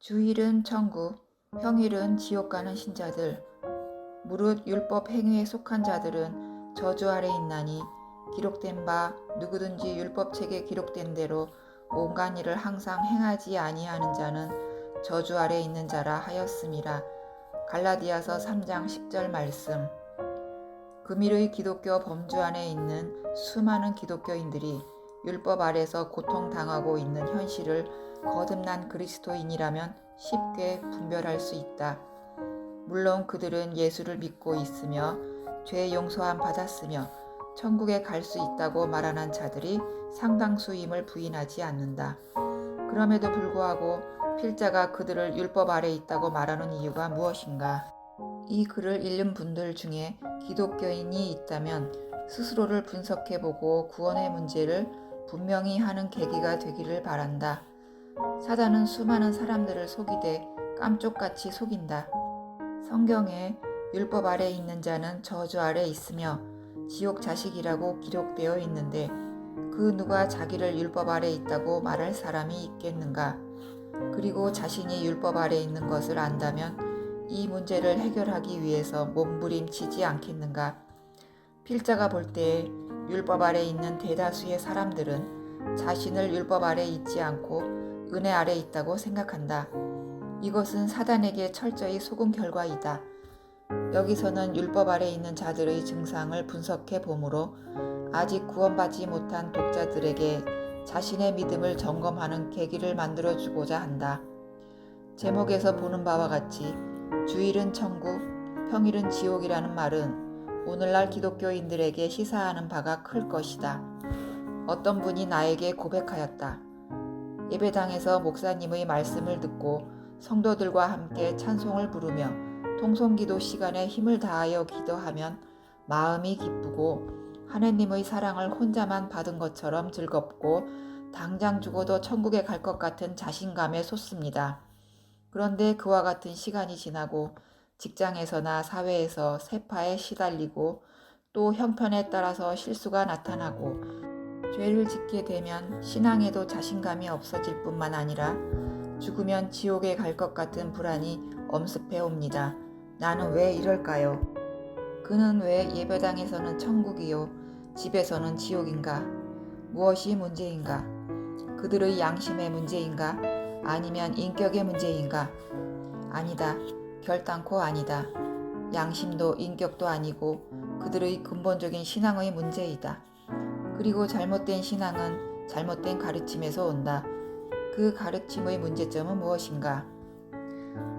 주일은 천국, 평일은 지옥 가는 신자들, 무릇 율법 행위에 속한 자들은 저주 아래 있나니 기록된 바 누구든지 율법책에 기록된 대로 온갖 일을 항상 행하지 아니하는 자는 저주 아래 있는 자라 하였음이라. 갈라디아서 3장 10절 말씀. 금일의 기독교 범주 안에 있는 수많은 기독교인들이 율법 아래서 고통당하고 있는 현실을 거듭난 그리스도인이라면 쉽게 분별할 수 있다. 물론 그들은 예수를 믿고 있으며 죄 용서함 받았으며 천국에 갈 수 있다고 말하는 자들이 상당수임을 부인하지 않는다. 그럼에도 불구하고 필자가 그들을 율법 아래 있다고 말하는 이유가 무엇인가? 이 글을 읽는 분들 중에 기독교인이 있다면 스스로를 분석해보고 구원의 문제를 분명히 하는 계기가 되기를 바란다. 사단은 수많은 사람들을 속이되 깜쪽같이 속인다. 성경에 율법 아래 있는 자는 저주 아래 있으며 지옥 자식이라고 기록되어 있는데 그 누가 자기를 율법 아래 있다고 말할 사람이 있겠는가? 그리고 자신이 율법 아래 있는 것을 안다면 이 문제를 해결하기 위해서 몸부림치지 않겠는가? 필자가 볼 때에 율법 아래 있는 대다수의 사람들은 자신을 율법 아래 있지 않고 은혜 아래 있다고 생각한다. 이것은 사단에게 철저히 속은 결과이다. 여기서는 율법 아래 있는 자들의 증상을 분석해 보므로 아직 구원받지 못한 독자들에게 자신의 믿음을 점검하는 계기를 만들어주고자 한다. 제목에서 보는 바와 같이 주일은 천국, 평일은 지옥이라는 말은 오늘날 기독교인들에게 시사하는 바가 클 것이다. 어떤 분이 나에게 고백하였다. 예배당에서 목사님의 말씀을 듣고 성도들과 함께 찬송을 부르며 통성기도 시간에 힘을 다하여 기도하면 마음이 기쁘고 하느님의 사랑을 혼자만 받은 것처럼 즐겁고 당장 죽어도 천국에 갈 것 같은 자신감에 솟습니다. 그런데 그와 같은 시간이 지나고 직장에서나 사회에서 세파에 시달리고 또 형편에 따라서 실수가 나타나고 죄를 짓게 되면 신앙에도 자신감이 없어질 뿐만 아니라 죽으면 지옥에 갈 것 같은 불안이 엄습해 옵니다. 나는 왜 이럴까요? 그는 왜 예배당에서는 천국이요, 집에서는 지옥인가? 무엇이 문제인가? 그들의 양심의 문제인가? 아니면 인격의 문제인가? 아니다. 결단코 아니다. 양심도 인격도 아니고 그들의 근본적인 신앙의 문제이다. 그리고 잘못된 신앙은 잘못된 가르침에서 온다. 그 가르침의 문제점은 무엇인가?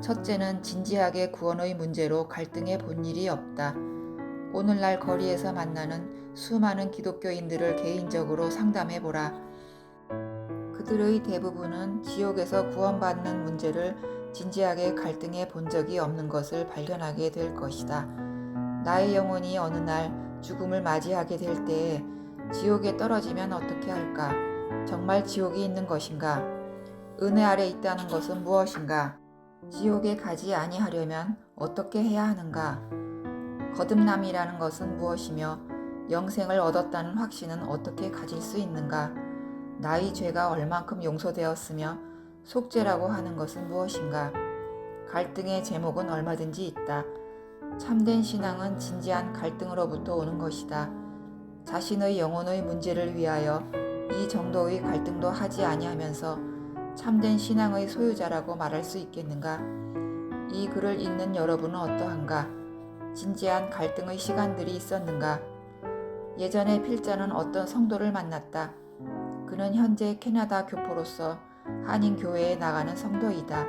첫째는 진지하게 구원의 문제로 갈등해 본 일이 없다. 오늘날 거리에서 만나는 수많은 기독교인들을 개인적으로 상담해 보라. 그들의 대부분은 지옥에서 구원받는 문제를 진지하게 갈등해 본 적이 없는 것을 발견하게 될 것이다. 나의 영혼이 어느 날 죽음을 맞이하게 될 때에 지옥에 떨어지면 어떻게 할까? 정말 지옥이 있는 것인가? 은혜 아래 있다는 것은 무엇인가? 지옥에 가지 아니하려면 어떻게 해야 하는가? 거듭남이라는 것은 무엇이며 영생을 얻었다는 확신은 어떻게 가질 수 있는가? 나의 죄가 얼만큼 용서되었으며 속죄라고 하는 것은 무엇인가? 갈등의 제목은 얼마든지 있다. 참된 신앙은 진지한 갈등으로부터 오는 것이다. 자신의 영혼의 문제를 위하여 이 정도의 갈등도 하지 아니하면서 참된 신앙의 소유자라고 말할 수 있겠는가? 이 글을 읽는 여러분은 어떠한가? 진지한 갈등의 시간들이 있었는가? 예전에 필자는 어떤 성도를 만났다. 그는 현재 캐나다 교포로서 한인교회에 나가는 성도이다.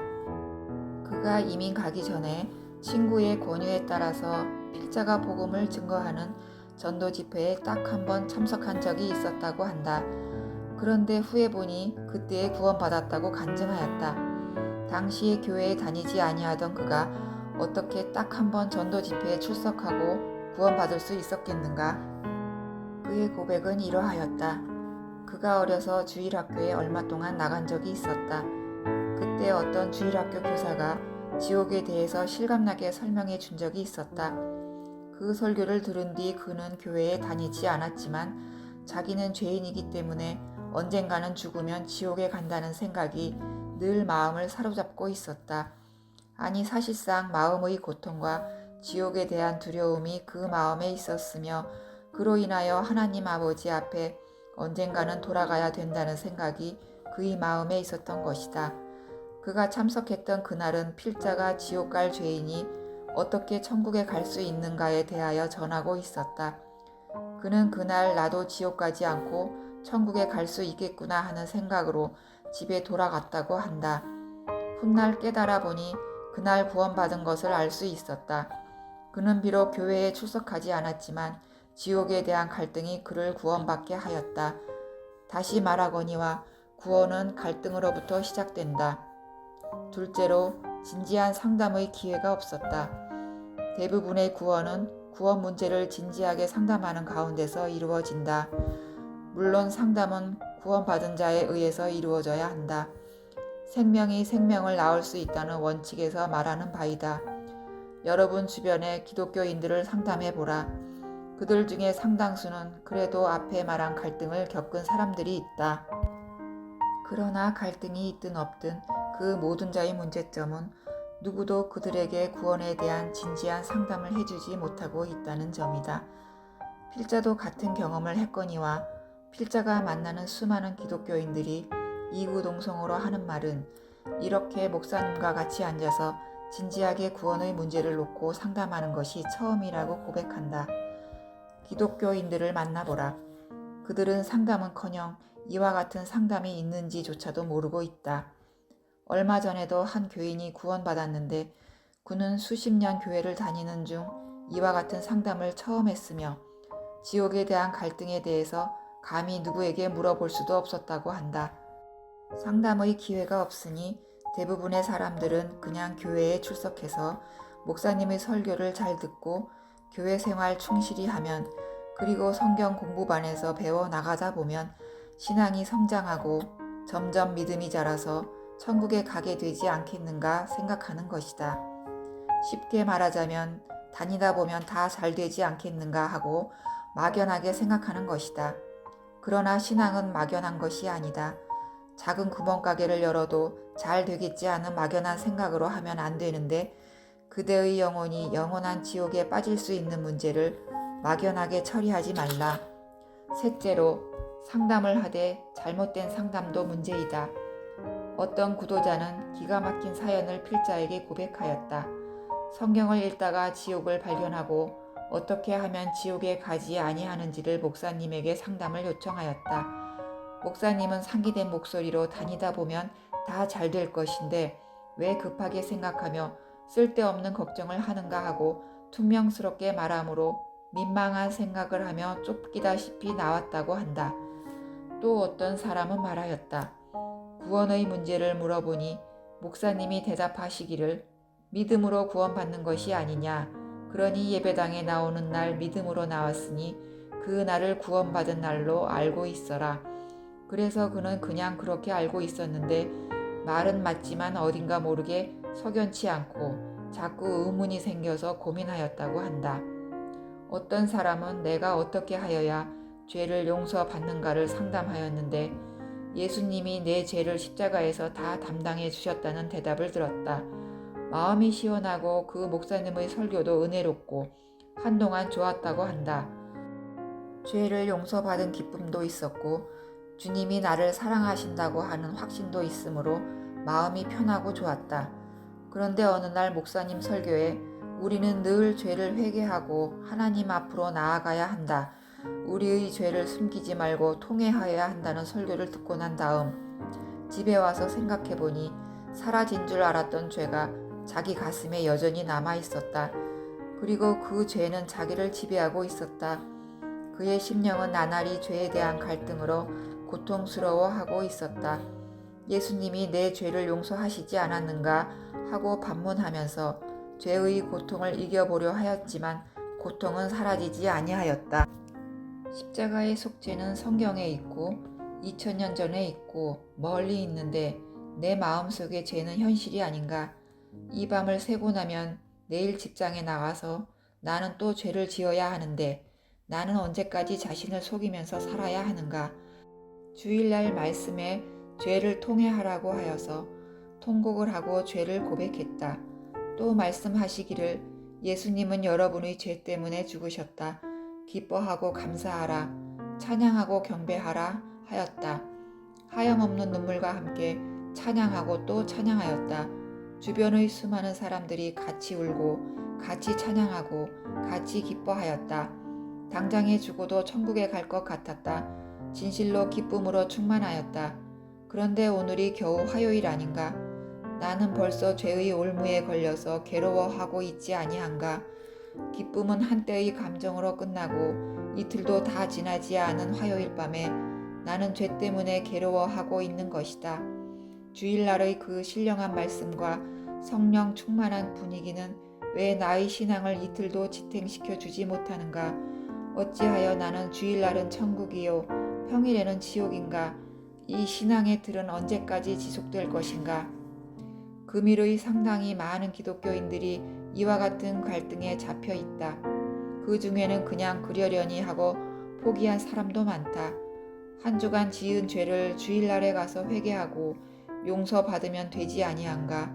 그가 이민 가기 전에 친구의 권유에 따라서 필자가 복음을 증거하는 전도 집회에 딱 한 번 참석한 적이 있었다고 한다. 그런데 후에 보니 그때에 구원받았다고 간증하였다. 당시에 교회에 다니지 아니하던 그가 어떻게 딱 한 번 전도 집회에 출석하고 구원받을 수 있었겠는가? 그의 고백은 이러하였다. 그가 어려서 주일학교에 얼마 동안 나간 적이 있었다. 그때 어떤 주일학교 교사가 지옥에 대해서 실감나게 설명해 준 적이 있었다. 그 설교를 들은 뒤 그는 교회에 다니지 않았지만 자기는 죄인이기 때문에 언젠가는 죽으면 지옥에 간다는 생각이 늘 마음을 사로잡고 있었다. 아니 사실상 마음의 고통과 지옥에 대한 두려움이 그 마음에 있었으며 그로 인하여 하나님 아버지 앞에 언젠가는 돌아가야 된다는 생각이 그의 마음에 있었던 것이다. 그가 참석했던 그날은 필자가 지옥 갈 죄인이 어떻게 천국에 갈 수 있는가에 대하여 전하고 있었다. 그는 그날 나도 지옥 가지 않고 천국에 갈 수 있겠구나 하는 생각으로 집에 돌아갔다고 한다. 훗날 깨달아 보니 그날 구원받은 것을 알 수 있었다. 그는 비록 교회에 출석하지 않았지만 지옥에 대한 갈등이 그를 구원받게 하였다. 다시 말하거니와 구원은 갈등으로부터 시작된다. 둘째로 진지한 상담의 기회가 없었다. 대부분의 구원은 구원 문제를 진지하게 상담하는 가운데서 이루어진다. 물론 상담은 구원받은 자에 의해서 이루어져야 한다. 생명이 생명을 낳을 수 있다는 원칙에서 말하는 바이다. 여러분 주변의 기독교인들을 상담해보라. 그들 중에 상당수는 그래도 앞에 말한 갈등을 겪은 사람들이 있다. 그러나 갈등이 있든 없든 그 모든 자의 문제점은 누구도 그들에게 구원에 대한 진지한 상담을 해주지 못하고 있다는 점이다. 필자도 같은 경험을 했거니와 필자가 만나는 수많은 기독교인들이 이구동성으로 하는 말은 이렇게 목사님과 같이 앉아서 진지하게 구원의 문제를 놓고 상담하는 것이 처음이라고 고백한다. 기독교인들을 만나보라. 그들은 상담은커녕 이와 같은 상담이 있는지조차도 모르고 있다. 얼마 전에도 한 교인이 구원받았는데 그는 수십 년 교회를 다니는 중 이와 같은 상담을 처음 했으며 지옥에 대한 갈등에 대해서 감히 누구에게 물어볼 수도 없었다고 한다. 상담의 기회가 없으니 대부분의 사람들은 그냥 교회에 출석해서 목사님의 설교를 잘 듣고 교회 생활 충실히 하면 그리고 성경 공부반에서 배워 나가다 보면 신앙이 성장하고 점점 믿음이 자라서 천국에 가게 되지 않겠는가 생각하는 것이다. 쉽게 말하자면 다니다 보면 다 잘 되지 않겠는가 하고 막연하게 생각하는 것이다. 그러나 신앙은 막연한 것이 아니다. 작은 구멍가게를 열어도 잘 되겠지 하는 막연한 생각으로 하면 안 되는데 그대의 영혼이 영원한 지옥에 빠질 수 있는 문제를 막연하게 처리하지 말라. 셋째로 상담을 하되 잘못된 상담도 문제이다. 어떤 구도자는 기가 막힌 사연을 필자에게 고백하였다. 성경을 읽다가 지옥을 발견하고 어떻게 하면 지옥에 가지 아니하는지를 목사님에게 상담을 요청하였다. 목사님은 상기된 목소리로 다니다 보면 다 잘 될 것인데 왜 급하게 생각하며 쓸데없는 걱정을 하는가 하고 퉁명스럽게 말하므로 민망한 생각을 하며 쫓기다시피 나왔다고 한다. 또 어떤 사람은 말하였다. 구원의 문제를 물어보니 목사님이 대답하시기를 믿음으로 구원받는 것이 아니냐. 그러니 예배당에 나오는 날 믿음으로 나왔으니 그 날을 구원받은 날로 알고 있어라. 그래서 그는 그냥 그렇게 알고 있었는데 말은 맞지만 어딘가 모르게 석연치 않고 자꾸 의문이 생겨서 고민하였다고 한다. 어떤 사람은 내가 어떻게 하여야 죄를 용서받는가를 상담하였는데 예수님이 내 죄를 십자가에서 다 담당해 주셨다는 대답을 들었다. 마음이 시원하고 그 목사님의 설교도 은혜롭고 한동안 좋았다고 한다. 죄를 용서받은 기쁨도 있었고 주님이 나를 사랑하신다고 하는 확신도 있으므로 마음이 편하고 좋았다. 그런데 어느 날 목사님 설교에 우리는 늘 죄를 회개하고 하나님 앞으로 나아가야 한다. 우리의 죄를 숨기지 말고 통회하여야 한다는 설교를 듣고 난 다음 집에 와서 생각해보니 사라진 줄 알았던 죄가 자기 가슴에 여전히 남아 있었다. 그리고 그 죄는 자기를 지배하고 있었다. 그의 심령은 나날이 죄에 대한 갈등으로 고통스러워하고 있었다. 예수님이 내 죄를 용서하시지 않았는가 하고 반문하면서 죄의 고통을 이겨보려 하였지만 고통은 사라지지 아니하였다. 십자가의 속죄는 성경에 있고 2000년 전에 있고 멀리 있는데 내 마음속의 죄는 현실이 아닌가. 이 밤을 새고 나면 내일 직장에 나가서 나는 또 죄를 지어야 하는데 나는 언제까지 자신을 속이면서 살아야 하는가. 주일날 말씀에 죄를 통회하라고 하여서 통곡을 하고 죄를 고백했다. 또 말씀하시기를 예수님은 여러분의 죄 때문에 죽으셨다. 기뻐하고 감사하라. 찬양하고 경배하라 하였다. 하염없는 눈물과 함께 찬양하고 또 찬양하였다. 주변의 수많은 사람들이 같이 울고 같이 찬양하고 같이 기뻐하였다. 당장에 죽어도 천국에 갈 것 같았다. 진실로 기쁨으로 충만하였다. 그런데 오늘이 겨우 화요일 아닌가? 나는 벌써 죄의 올무에 걸려서 괴로워하고 있지 아니한가? 기쁨은 한때의 감정으로 끝나고 이틀도 다 지나지 않은 화요일 밤에 나는 죄 때문에 괴로워하고 있는 것이다. 주일날의 그 신령한 말씀과 성령 충만한 분위기는 왜 나의 신앙을 이틀도 지탱시켜 주지 못하는가? 어찌하여 나는 주일날은 천국이요 평일에는 지옥인가? 이 신앙의 틀은 언제까지 지속될 것인가? 금일의 상당히 많은 기독교인들이 이와 같은 갈등에 잡혀 있다. 그 중에는 그냥 그러려니 하고 포기한 사람도 많다. 한 주간 지은 죄를 주일날에 가서 회개하고 용서받으면 되지 아니한가?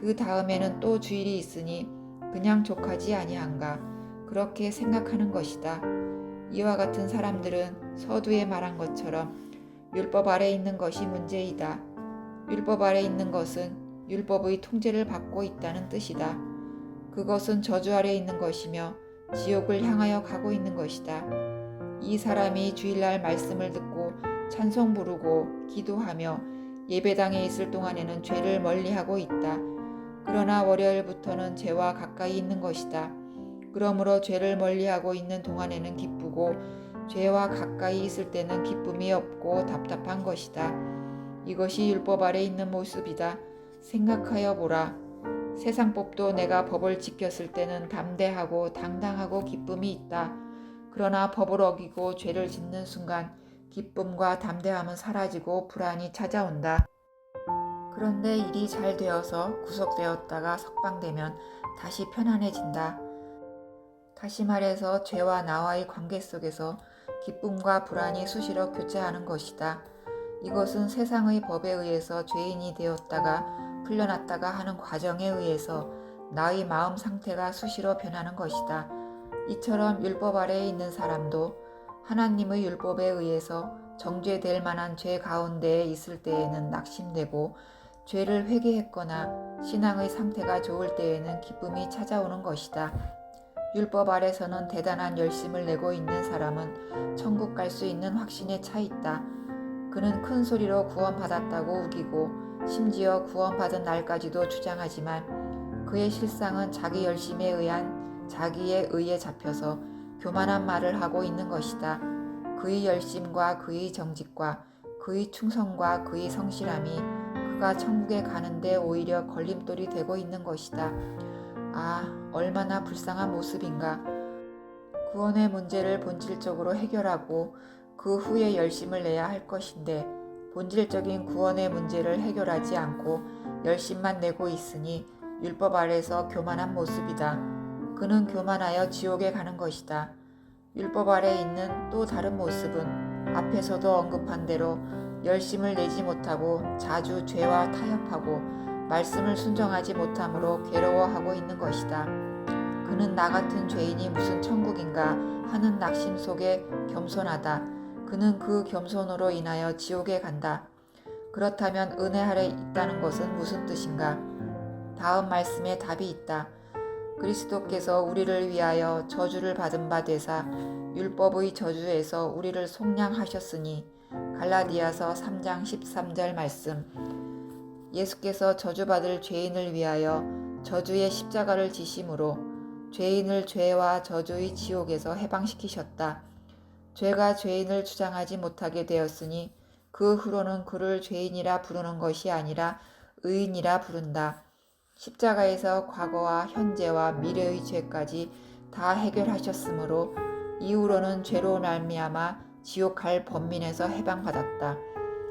그 다음에는 또 주일이 있으니 그냥 족하지 아니한가? 그렇게 생각하는 것이다. 이와 같은 사람들은 서두에 말한 것처럼 율법 아래 있는 것이 문제이다. 율법 아래 있는 것은 율법의 통제를 받고 있다는 뜻이다. 그것은 저주 아래 있는 것이며 지옥을 향하여 가고 있는 것이다. 이 사람이 주일날 말씀을 듣고 찬송 부르고 기도하며 예배당에 있을 동안에는 죄를 멀리하고 있다. 그러나 월요일부터는 죄와 가까이 있는 것이다. 그러므로 죄를 멀리하고 있는 동안에는 기쁘고 죄와 가까이 있을 때는 기쁨이 없고 답답한 것이다. 이것이 율법 아래 있는 모습이다. 생각하여 보라. 세상법도 내가 법을 지켰을 때는 담대하고 당당하고 기쁨이 있다. 그러나 법을 어기고 죄를 짓는 순간 기쁨과 담대함은 사라지고 불안이 찾아온다. 그런데 일이 잘 되어서 구속되었다가 석방되면 다시 편안해진다. 다시 말해서 죄와 나와의 관계 속에서 기쁨과 불안이 수시로 교차하는 것이다. 이것은 세상의 법에 의해서 죄인이 되었다가 풀려났다가 하는 과정에 의해서 나의 마음 상태가 수시로 변하는 것이다. 이처럼 율법 아래에 있는 사람도 하나님의 율법에 의해서 정죄될 만한 죄 가운데에 있을 때에는 낙심되고 죄를 회개했거나 신앙의 상태가 좋을 때에는 기쁨이 찾아오는 것이다. 율법 아래서는 대단한 열심을 내고 있는 사람은 천국 갈 수 있는 확신에 차 있다. 그는 큰 소리로 구원받았다고 우기고 심지어 구원받은 날까지도 주장하지만 그의 실상은 자기 열심에 의한 자기의 의에 잡혀서 교만한 말을 하고 있는 것이다. 그의 열심과 그의 정직과 그의 충성과 그의 성실함이 그가 천국에 가는데 오히려 걸림돌이 되고 있는 것이다. 아, 얼마나 불쌍한 모습인가. 구원의 문제를 본질적으로 해결하고 그 후에 열심을 내야 할 것인데 본질적인 구원의 문제를 해결하지 않고 열심만 내고 있으니 율법 아래서 교만한 모습이다. 그는 교만하여 지옥에 가는 것이다. 율법 아래에 있는 또 다른 모습은 앞에서도 언급한 대로 열심을 내지 못하고 자주 죄와 타협하고 말씀을 순종하지 못함으로 괴로워하고 있는 것이다. 그는 나 같은 죄인이 무슨 천국인가 하는 낙심 속에 겸손하다. 그는 그 겸손으로 인하여 지옥에 간다. 그렇다면 은혜 아래 있다는 것은 무슨 뜻인가? 다음 말씀에 답이 있다. 그리스도께서 우리를 위하여 저주를 받은 바 되사 율법의 저주에서 우리를 속량하셨으니 갈라디아서 3장 13절 말씀. 예수께서 저주받을 죄인을 위하여 저주의 십자가를 지심으로 죄인을 죄와 저주의 지옥에서 해방시키셨다. 죄가 죄인을 주장하지 못하게 되었으니 그 후로는 그를 죄인이라 부르는 것이 아니라 의인이라 부른다. 십자가에서 과거와 현재와 미래의 죄까지 다 해결하셨으므로 이후로는 죄로 말미암아 지옥 갈 범민에서 해방받았다.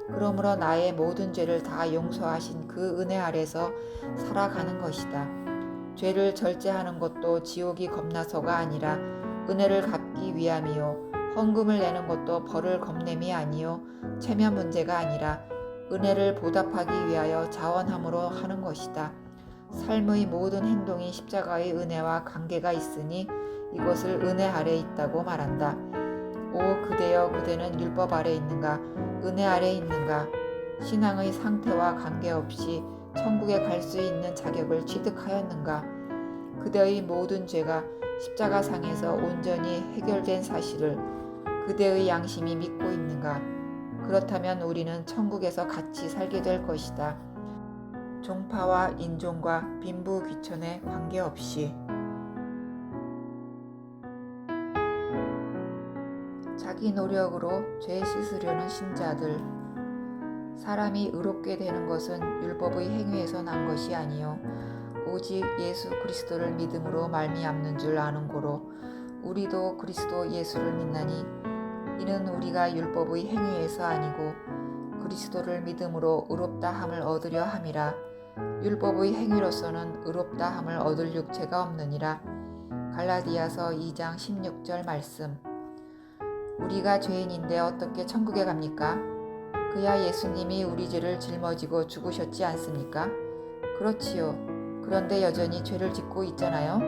그러므로 나의 모든 죄를 다 용서하신 그 은혜 아래서 살아가는 것이다. 죄를 절제하는 것도 지옥이 겁나서가 아니라 은혜를 갚기 위함이요. 헌금을 내는 것도 벌을 겁냄이 아니요. 체면 문제가 아니라 은혜를 보답하기 위하여 자원함으로 하는 것이다. 삶의 모든 행동이 십자가의 은혜와 관계가 있으니 이것을 은혜 아래 있다고 말한다. 오 그대여, 그대는 율법 아래 있는가? 은혜 아래 있는가? 신앙의 상태와 관계없이 천국에 갈 수 있는 자격을 취득하였는가? 그대의 모든 죄가 십자가상에서 온전히 해결된 사실을 그대의 양심이 믿고 있는가? 그렇다면 우리는 천국에서 같이 살게 될 것이다. 종파와 인종과 빈부귀천에 관계없이. 자기 노력으로 죄 씻으려는 신자들. 사람이 의롭게 되는 것은 율법의 행위에서 난 것이 아니요 오직 예수 그리스도를 믿음으로 말미암는 줄 아는 고로 우리도 그리스도 예수를 믿나니 이는 우리가 율법의 행위에서 아니고 그리스도를 믿음으로 의롭다 함을 얻으려 함이라. 율법의 행위로서는 의롭다 함을 얻을 육체가 없느니라. 갈라디아서 2장 16절 말씀. 우리가 죄인인데 어떻게 천국에 갑니까? 그야 예수님이 우리 죄를 짊어지고 죽으셨지 않습니까? 그렇지요. 그런데 여전히 죄를 짓고 있잖아요.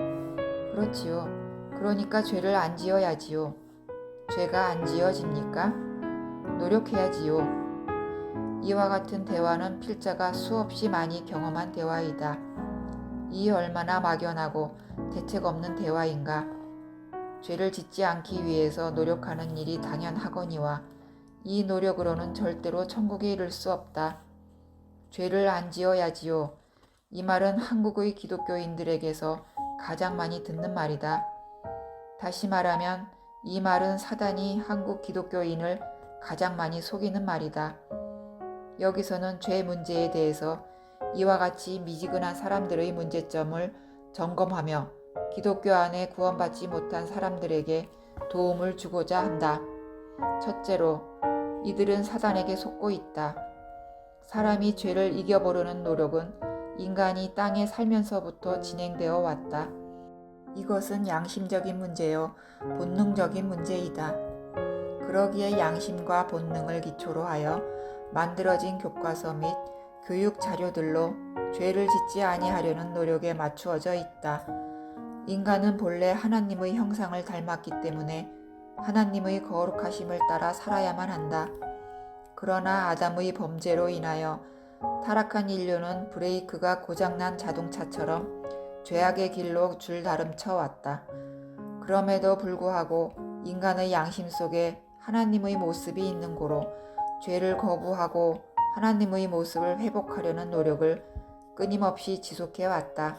그렇지요. 그러니까 죄를 안 지어야지요. 죄가 안 지어집니까? 노력해야지요. 이와 같은 대화는 필자가 수없이 많이 경험한 대화이다. 이 얼마나 막연하고 대책 없는 대화인가. 죄를 짓지 않기 위해서 노력하는 일이 당연하거니와 이 노력으로는 절대로 천국에 이를 수 없다. 죄를 안 지어야지요. 이 말은 한국의 기독교인들에게서 가장 많이 듣는 말이다. 다시 말하면 이 말은 사단이 한국 기독교인을 가장 많이 속이는 말이다. 여기서는 죄 문제에 대해서 이와 같이 미지근한 사람들의 문제점을 점검하며 기독교 안에 구원받지 못한 사람들에게 도움을 주고자 한다. 첫째로, 이들은 사단에게 속고 있다. 사람이 죄를 이겨보려는 노력은 인간이 땅에 살면서부터 진행되어 왔다. 이것은 양심적인 문제요, 본능적인 문제이다. 그러기에 양심과 본능을 기초로 하여 만들어진 교과서 및 교육 자료들로 죄를 짓지 아니하려는 노력에 맞추어져 있다. 인간은 본래 하나님의 형상을 닮았기 때문에 하나님의 거룩하심을 따라 살아야만 한다. 그러나 아담의 범죄로 인하여 타락한 인류는 브레이크가 고장난 자동차처럼 죄악의 길로 줄다름쳐 왔다. 그럼에도 불구하고 인간의 양심 속에 하나님의 모습이 있는 고로 죄를 거부하고 하나님의 모습을 회복하려는 노력을 끊임없이 지속해 왔다.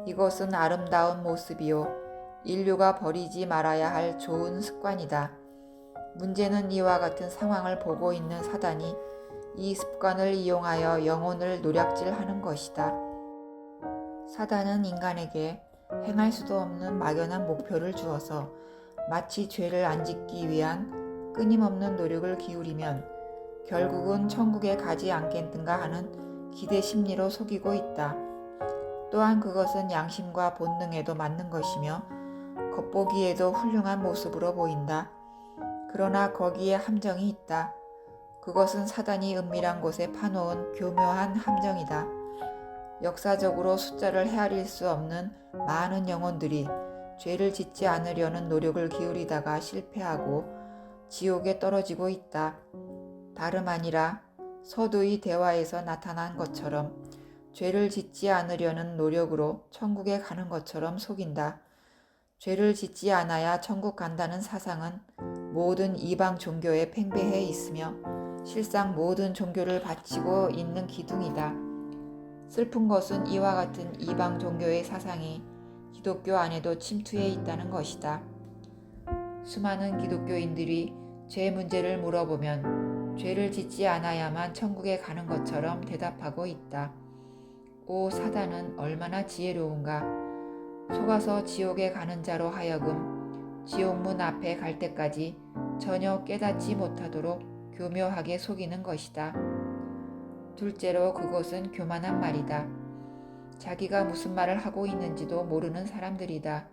이것은 아름다운 모습이요, 인류가 버리지 말아야 할 좋은 습관이다. 문제는 이와 같은 상황을 보고 있는 사단이 이 습관을 이용하여 영혼을 노략질하는 것이다. 사단은 인간에게 행할 수도 없는 막연한 목표를 주어서 마치 죄를 안 짓기 위한 끊임없는 노력을 기울이면 결국은 천국에 가지 않겠는가 하는 기대 심리로 속이고 있다. 또한 그것은 양심과 본능에도 맞는 것이며 겉보기에도 훌륭한 모습으로 보인다. 그러나 거기에 함정이 있다. 그것은 사단이 은밀한 곳에 파놓은 교묘한 함정이다. 역사적으로 숫자를 헤아릴 수 없는 많은 영혼들이 죄를 짓지 않으려는 노력을 기울이다가 실패하고 지옥에 떨어지고 있다. 다름 아니라 서두의 대화에서 나타난 것처럼 죄를 짓지 않으려는 노력으로 천국에 가는 것처럼 속인다. 죄를 짓지 않아야 천국 간다는 사상은 모든 이방 종교에 팽배해 있으며 실상 모든 종교를 바치고 있는 기둥이다. 슬픈 것은 이와 같은 이방 종교의 사상이 기독교 안에도 침투해 있다는 것이다. 수많은 기독교인들이 죄 문제를 물어보면 죄를 짓지 않아야만 천국에 가는 것처럼 대답하고 있다. 오 사단은 얼마나 지혜로운가. 속아서 지옥에 가는 자로 하여금 지옥문 앞에 갈 때까지 전혀 깨닫지 못하도록 교묘하게 속이는 것이다. 둘째로 그것은 교만한 말이다. 자기가 무슨 말을 하고 있는지도 모르는 사람들이다.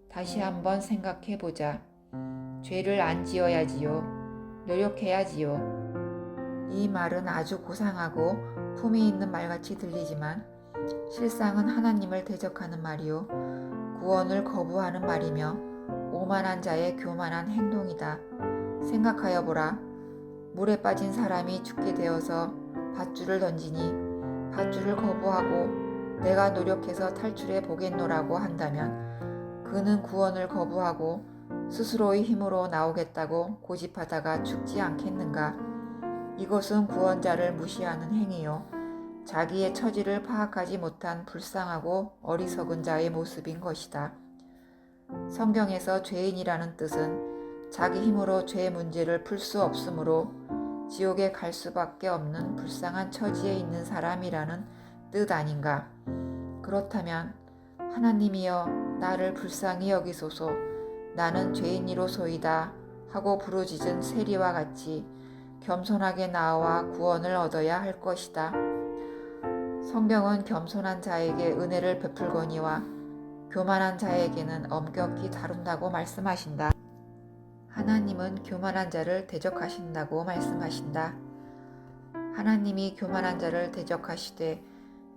다시 한번 생각해보자. 죄를 안 지어야지요. 노력해야지요. 이 말은 아주 고상하고 품이 있는 말같이 들리지만 실상은 하나님을 대적하는 말이요 구원을 거부하는 말이며 오만한 자의 교만한 행동이다. 생각하여 보라. 물에 빠진 사람이 죽게 되어서 밧줄을 던지니 밧줄을 거부하고 내가 노력해서 탈출해 보겠노라고 한다면 그는 구원을 거부하고 스스로의 힘으로 나오겠다고 고집하다가 죽지 않겠는가? 이것은 구원자를 무시하는 행위요 자기의 처지를 파악하지 못한 불쌍하고 어리석은 자의 모습인 것이다. 성경에서 죄인이라는 뜻은 자기 힘으로 죄 문제를 풀 수 없으므로 지옥에 갈 수밖에 없는 불쌍한 처지에 있는 사람이라는 뜻 아닌가? 그렇다면 하나님이여 나를 불쌍히 여기소서 나는 죄인이로소이다 하고 부르짖은 세리와 같이 겸손하게 나와 구원을 얻어야 할 것이다. 성경은 겸손한 자에게 은혜를 베풀거니와 교만한 자에게는 엄격히 다룬다고 말씀하신다. 하나님은 교만한 자를 대적하신다고 말씀하신다. 하나님이 교만한 자를 대적하시되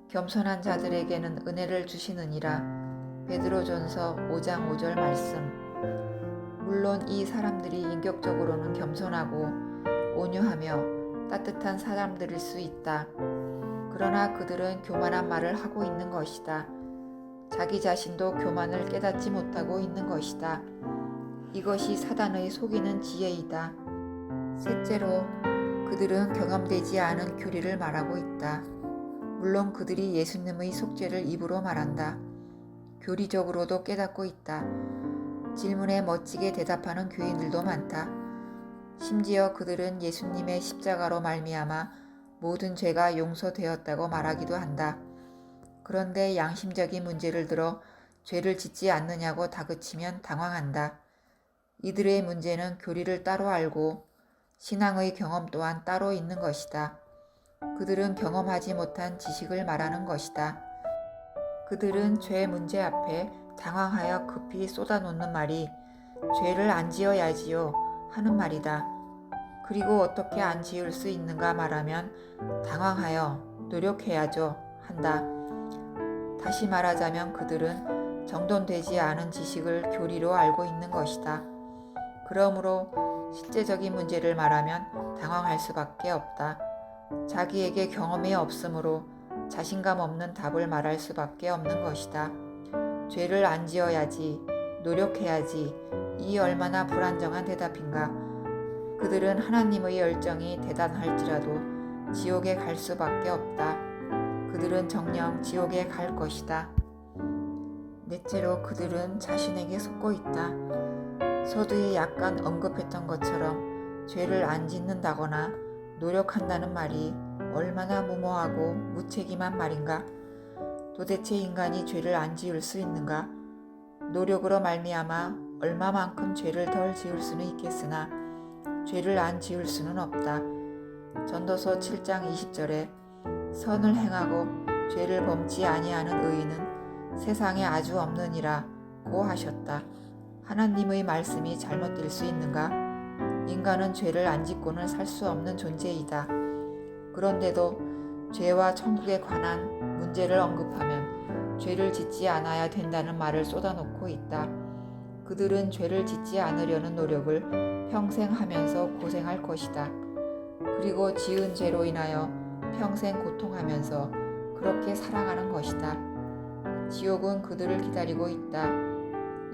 겸손한 자들에게는 은혜를 주시느니라. 베드로전서 5장 5절 말씀. 물론 이 사람들이 인격적으로는 겸손하고 온유하며 따뜻한 사람들일 수 있다. 그러나 그들은 교만한 말을 하고 있는 것이다. 자기 자신도 교만을 깨닫지 못하고 있는 것이다. 이것이 사단의 속이는 지혜이다. 셋째로, 그들은 경험되지 않은 교리를 말하고 있다. 물론 그들이 예수님의 속죄를 입으로 말한다. 교리적으로도 깨닫고 있다. 질문에 멋지게 대답하는 교인들도 많다. 심지어 그들은 예수님의 십자가로 말미암아 모든 죄가 용서되었다고 말하기도 한다. 그런데 양심적인 문제를 들어 죄를 짓지 않느냐고 다그치면 당황한다. 이들의 문제는 교리를 따로 알고 신앙의 경험 또한 따로 있는 것이다. 그들은 경험하지 못한 지식을 말하는 것이다. 그들은 죄 문제 앞에 당황하여 급히 쏟아놓는 말이 죄를 안 지어야지요 하는 말이다. 그리고 어떻게 안 지을 수 있는가 말하면 당황하여 노력해야죠 한다. 다시 말하자면 그들은 정돈되지 않은 지식을 교리로 알고 있는 것이다. 그러므로 실제적인 문제를 말하면 당황할 수밖에 없다. 자기에게 경험이 없으므로 자신감 없는 답을 말할 수밖에 없는 것이다. 죄를 안 지어야지, 노력해야지, 이 얼마나 불안정한 대답인가. 그들은 하나님의 열정이 대단할지라도 지옥에 갈 수밖에 없다. 그들은 정녕 지옥에 갈 것이다. 넷째로 그들은 자신에게 속고 있다. 서두에 약간 언급했던 것처럼 죄를 안 짓는다거나 노력한다는 말이 얼마나 무모하고 무책임한 말인가. 도대체 인간이 죄를 안 지을 수 있는가? 노력으로 말미암아 얼마만큼 죄를 덜 지을 수는 있겠으나 죄를 안 지을 수는 없다. 전도서 7장 20절에 선을 행하고 죄를 범치 아니하는 의인은 세상에 아주 없느니라 고 하셨다. 하나님의 말씀이 잘못될 수 있는가? 인간은 죄를 안 짓고는 살 수 없는 존재이다. 그런데도 죄와 천국에 관한 문제를 언급하면 죄를 짓지 않아야 된다는 말을 쏟아놓고 있다. 그들은 죄를 짓지 않으려는 노력을 평생 하면서 고생할 것이다. 그리고 지은 죄로 인하여 평생 고통하면서 그렇게 살아가는 것이다. 지옥은 그들을 기다리고 있다.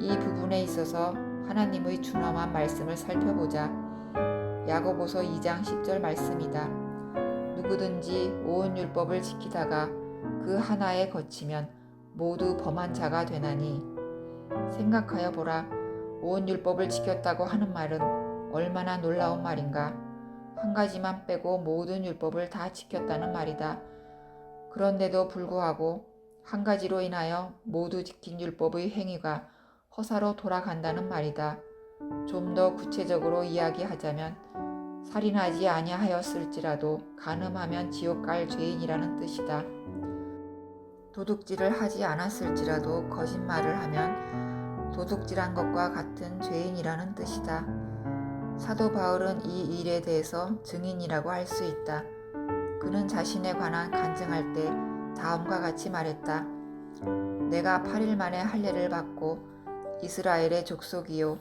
이 부분에 있어서 하나님의 준엄한 말씀을 살펴보자. 야고보서 2장 10절 말씀이다. 누구든지 온 율법을 지키다가 그 하나에 거치면 모두 범한 자가 되나니. 생각하여 보라. 온 율법을 지켰다고 하는 말은 얼마나 놀라운 말인가. 한 가지만 빼고 모든 율법을 다 지켰다는 말이다. 그런데도 불구하고 한 가지로 인하여 모두 지킨 율법의 행위가 허사로 돌아간다는 말이다. 좀 더 구체적으로 이야기하자면 살인하지 아니하였을지라도 간음하면 지옥 갈 죄인이라는 뜻이다. 도둑질을 하지 않았을지라도 거짓말을 하면 도둑질한 것과 같은 죄인이라는 뜻이다. 사도 바울은 이 일에 대해서 증인이라고 할 수 있다. 그는 자신에 관한 간증할 때 다음과 같이 말했다. 내가 8일 만에 할례를 받고 이스라엘의 족속이요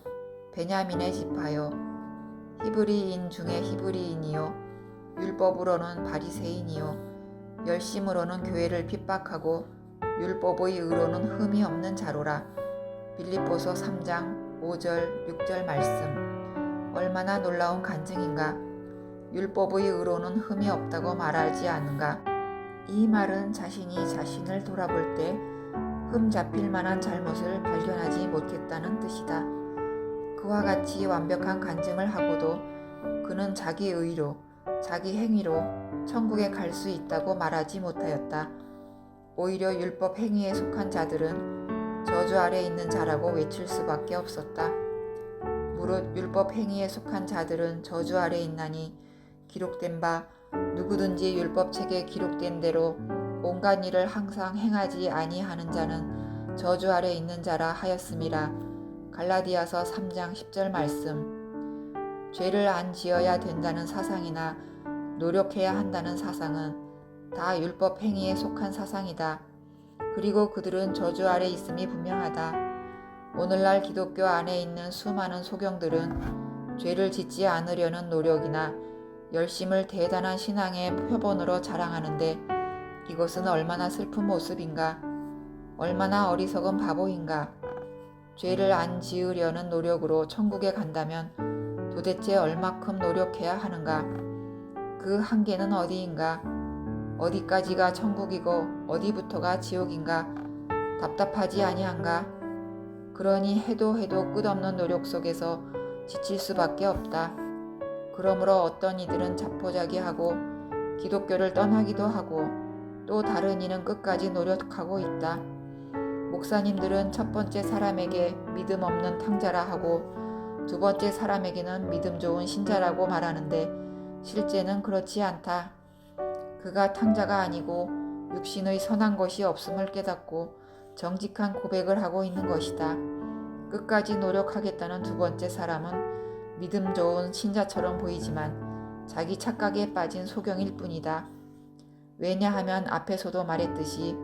베냐민의 지파요 히브리인 중에 히브리인이요 율법으로는 바리새인이요 열심으로는 교회를 핍박하고 율법의 의로는 흠이 없는 자로라. 빌립보서 3장 5절 6절 말씀. 얼마나 놀라운 간증인가. 율법의 의로는 흠이 없다고 말하지 않은가. 이 말은 자신이 자신을 돌아볼 때 흠 잡힐 만한 잘못을 발견하지 못했다는 뜻이다. 그와 같이 완벽한 간증을 하고도 그는 자기 의로, 자기 행위로 천국에 갈 수 있다고 말하지 못하였다. 오히려 율법 행위에 속한 자들은 저주 아래 있는 자라고 외칠 수밖에 없었다. 무릇 율법 행위에 속한 자들은 저주 아래 있나니 기록된 바 누구든지 율법책에 기록된 대로 온갖 일을 항상 행하지 아니하는 자는 저주 아래 있는 자라 하였음이라. 갈라디아서 3장 10절 말씀. 죄를 안 지어야 된다는 사상이나 노력해야 한다는 사상은 다 율법 행위에 속한 사상이다. 그리고 그들은 저주 아래 있음이 분명하다. 오늘날 기독교 안에 있는 수많은 소경들은 죄를 짓지 않으려는 노력이나 열심을 대단한 신앙의 표본으로 자랑하는데 이것은 얼마나 슬픈 모습인가. 얼마나 어리석은 바보인가. 죄를 안 지으려는 노력으로 천국에 간다면 도대체 얼마큼 노력해야 하는가. 그 한계는 어디인가. 어디까지가 천국이고 어디부터가 지옥인가. 답답하지 아니한가. 그러니 해도 끝없는 노력 속에서 지칠 수밖에 없다. 그러므로 어떤 이들은 자포자기하고 기독교를 떠나기도 하고 또 다른 이는 끝까지 노력하고 있다. 목사님들은 첫 번째 사람에게 믿음 없는 탕자라 하고 두 번째 사람에게는 믿음 좋은 신자라고 말하는데 실제는 그렇지 않다. 그가 탕자가 아니고 육신의 선한 것이 없음을 깨닫고 정직한 고백을 하고 있는 것이다. 끝까지 노력하겠다는 두 번째 사람은 믿음 좋은 신자처럼 보이지만 자기 착각에 빠진 소경일 뿐이다. 왜냐하면 앞에서도 말했듯이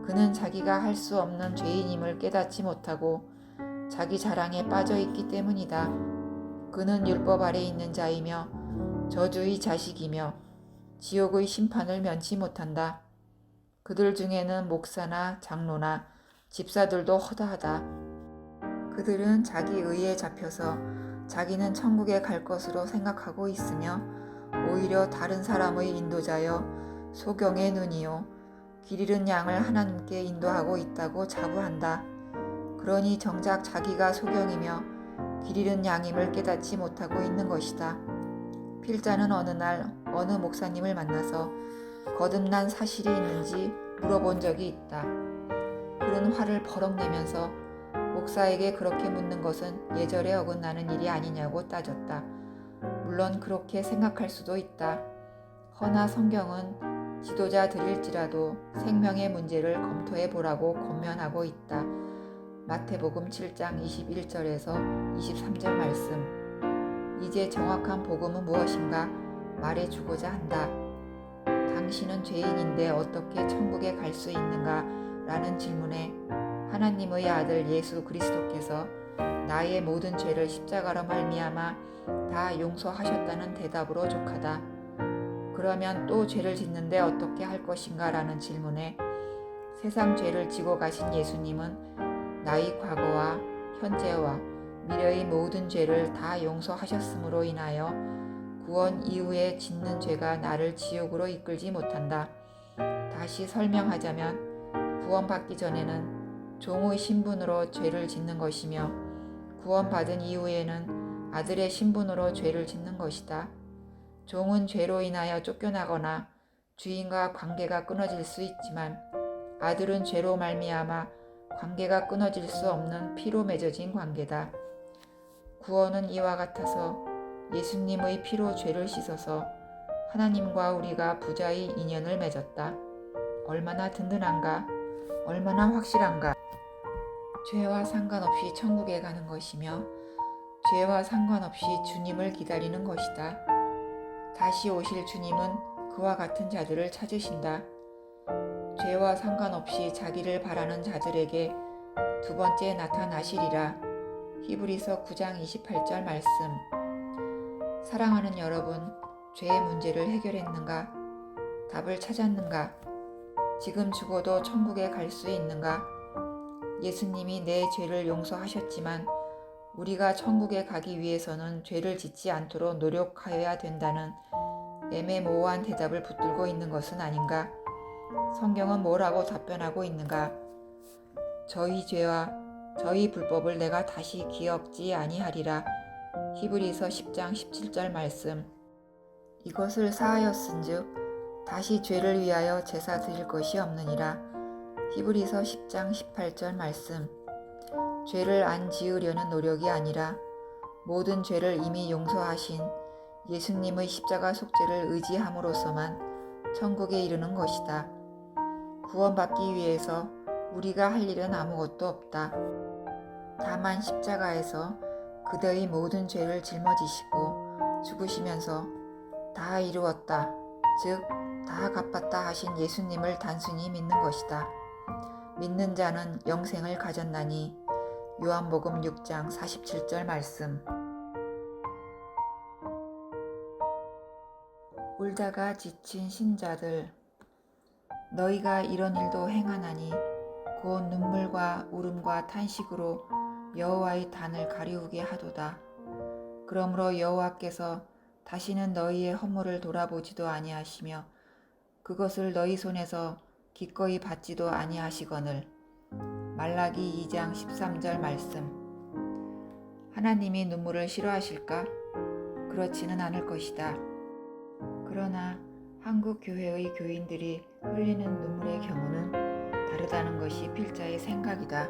그는 자기가 할 수 없는 죄인임을 깨닫지 못하고 자기 자랑에 빠져 있기 때문이다. 그는 율법 아래 있는 자이며 저주의 자식이며 지옥의 심판을 면치 못한다. 그들 중에는 목사나 장로나 집사들도 허다하다. 그들은 자기 의에 잡혀서 자기는 천국에 갈 것으로 생각하고 있으며 오히려 다른 사람의 인도자여 소경의 눈이요 길 잃은 양을 하나님께 인도하고 있다고 자부한다. 그러니 정작 자기가 소경이며 길 잃은 양임을 깨닫지 못하고 있는 것이다. 필자는 어느 날 어느 목사님을 만나서 거듭난 사실이 있는지 물어본 적이 있다. 그는 화를 버럭 내면서 목사에게 그렇게 묻는 것은 예절에 어긋나는 일이 아니냐고 따졌다. 물론 그렇게 생각할 수도 있다. 허나 성경은 지도자들일지라도 생명의 문제를 검토해 보라고 권면하고 있다. 마태복음 7장 21절에서 23절 말씀. 이제 정확한 복음은 무엇인가 말해주고자 한다. 당신은 죄인인데 어떻게 천국에 갈 수 있는가? 라는 질문에 하나님의 아들 예수 그리스도께서 나의 모든 죄를 십자가로 말미암아 다 용서하셨다는 대답으로 족하다. 그러면 또 죄를 짓는데 어떻게 할 것인가? 라는 질문에 세상 죄를 지고 가신 예수님은 나의 과거와 현재와 미래의 모든 죄를 다 용서하셨으므로 인하여 구원 이후에 짓는 죄가 나를 지옥으로 이끌지 못한다. 다시 설명하자면 구원받기 전에는 종의 신분으로 죄를 짓는 것이며 구원받은 이후에는 아들의 신분으로 죄를 짓는 것이다. 종은 죄로 인하여 쫓겨나거나 주인과 관계가 끊어질 수 있지만 아들은 죄로 말미암아 관계가 끊어질 수 없는 피로 맺어진 관계다. 구원은 이와 같아서 예수님의 피로 죄를 씻어서 하나님과 우리가 부자의 인연을 맺었다. 얼마나 든든한가, 얼마나 확실한가. 죄와 상관없이 천국에 가는 것이며 죄와 상관없이 주님을 기다리는 것이다. 다시 오실 주님은 그와 같은 자들을 찾으신다. 죄와 상관없이 자기를 바라는 자들에게 두 번째 나타나시리라. 히브리서 9장 28절 말씀. 사랑하는 여러분, 죄의 문제를 해결했는가? 답을 찾았는가? 지금 죽어도 천국에 갈 수 있는가? 예수님이 내 죄를 용서하셨지만 우리가 천국에 가기 위해서는 죄를 짓지 않도록 노력하여야 된다는 애매모호한 대답을 붙들고 있는 것은 아닌가? 성경은 뭐라고 답변하고 있는가? 저희 죄와 저희 불법을 내가 다시 기억지 아니하리라. 히브리서 10장 17절 말씀. 이것을 사하였은즉 다시 죄를 위하여 제사 드릴 것이 없느니라. 히브리서 10장 18절 말씀. 죄를 안 지으려는 노력이 아니라 모든 죄를 이미 용서하신 예수님의 십자가 속죄를 의지함으로써만 천국에 이르는 것이다. 구원받기 위해서 우리가 할 일은 아무것도 없다. 다만 십자가에서 그대의 모든 죄를 짊어지시고 죽으시면서 다 이루었다, 즉 다 갚았다 하신 예수님을 단순히 믿는 것이다. 믿는 자는 영생을 가졌나니. 요한복음 6장 47절 말씀. 울다가 지친 신자들, 너희가 이런 일도 행하나니 곧 눈물과 울음과 탄식으로 여호와의 단을 가리우게 하도다. 그러므로 여호와께서 다시는 너희의 허물을 돌아보지도 아니하시며 그것을 너희 손에서 기꺼이 받지도 아니하시거늘. 말라기 2장 13절 말씀. 하나님이 눈물을 싫어하실까? 그렇지는 않을 것이다. 그러나 한국 교회의 교인들이 흘리는 눈물의 경우는 다르다는 것이 필자의 생각이다.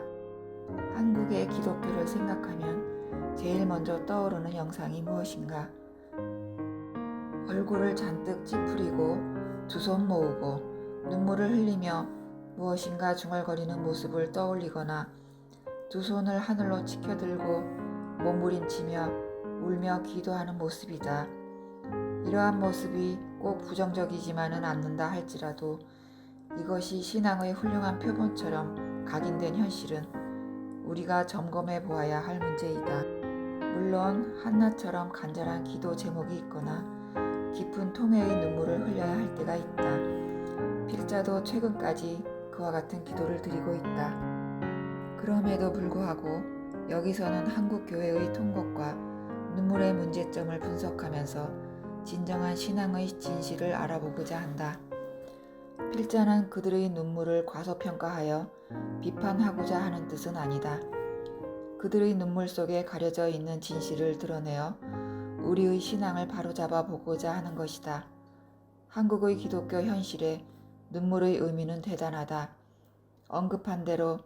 한국의 기독교를 생각하면 제일 먼저 떠오르는 영상이 무엇인가? 얼굴을 잔뜩 찌푸리고 두 손 모으고 눈물을 흘리며 무엇인가 중얼거리는 모습을 떠올리거나 두 손을 하늘로 치켜들고 몸부림치며 울며 기도하는 모습이다. 이러한 모습이 꼭 부정적이지만은 않는다 할지라도 이것이 신앙의 훌륭한 표본처럼 각인된 현실은 우리가 점검해 보아야 할 문제이다. 물론 한나처럼 간절한 기도 제목이 있거나 깊은 통회의 눈물을 흘려야 할 때가 있다. 필자도 최근까지 그와 같은 기도를 드리고 있다. 그럼에도 불구하고 여기서는 한국 교회의 통곡과 눈물의 문제점을 분석하면서 진정한 신앙의 진실을 알아보고자 한다. 필자는 그들의 눈물을 과소평가하여 비판하고자 하는 뜻은 아니다. 그들의 눈물 속에 가려져 있는 진실을 드러내어 우리의 신앙을 바로잡아 보고자 하는 것이다. 한국의 기독교 현실에 눈물의 의미는 대단하다. 언급한 대로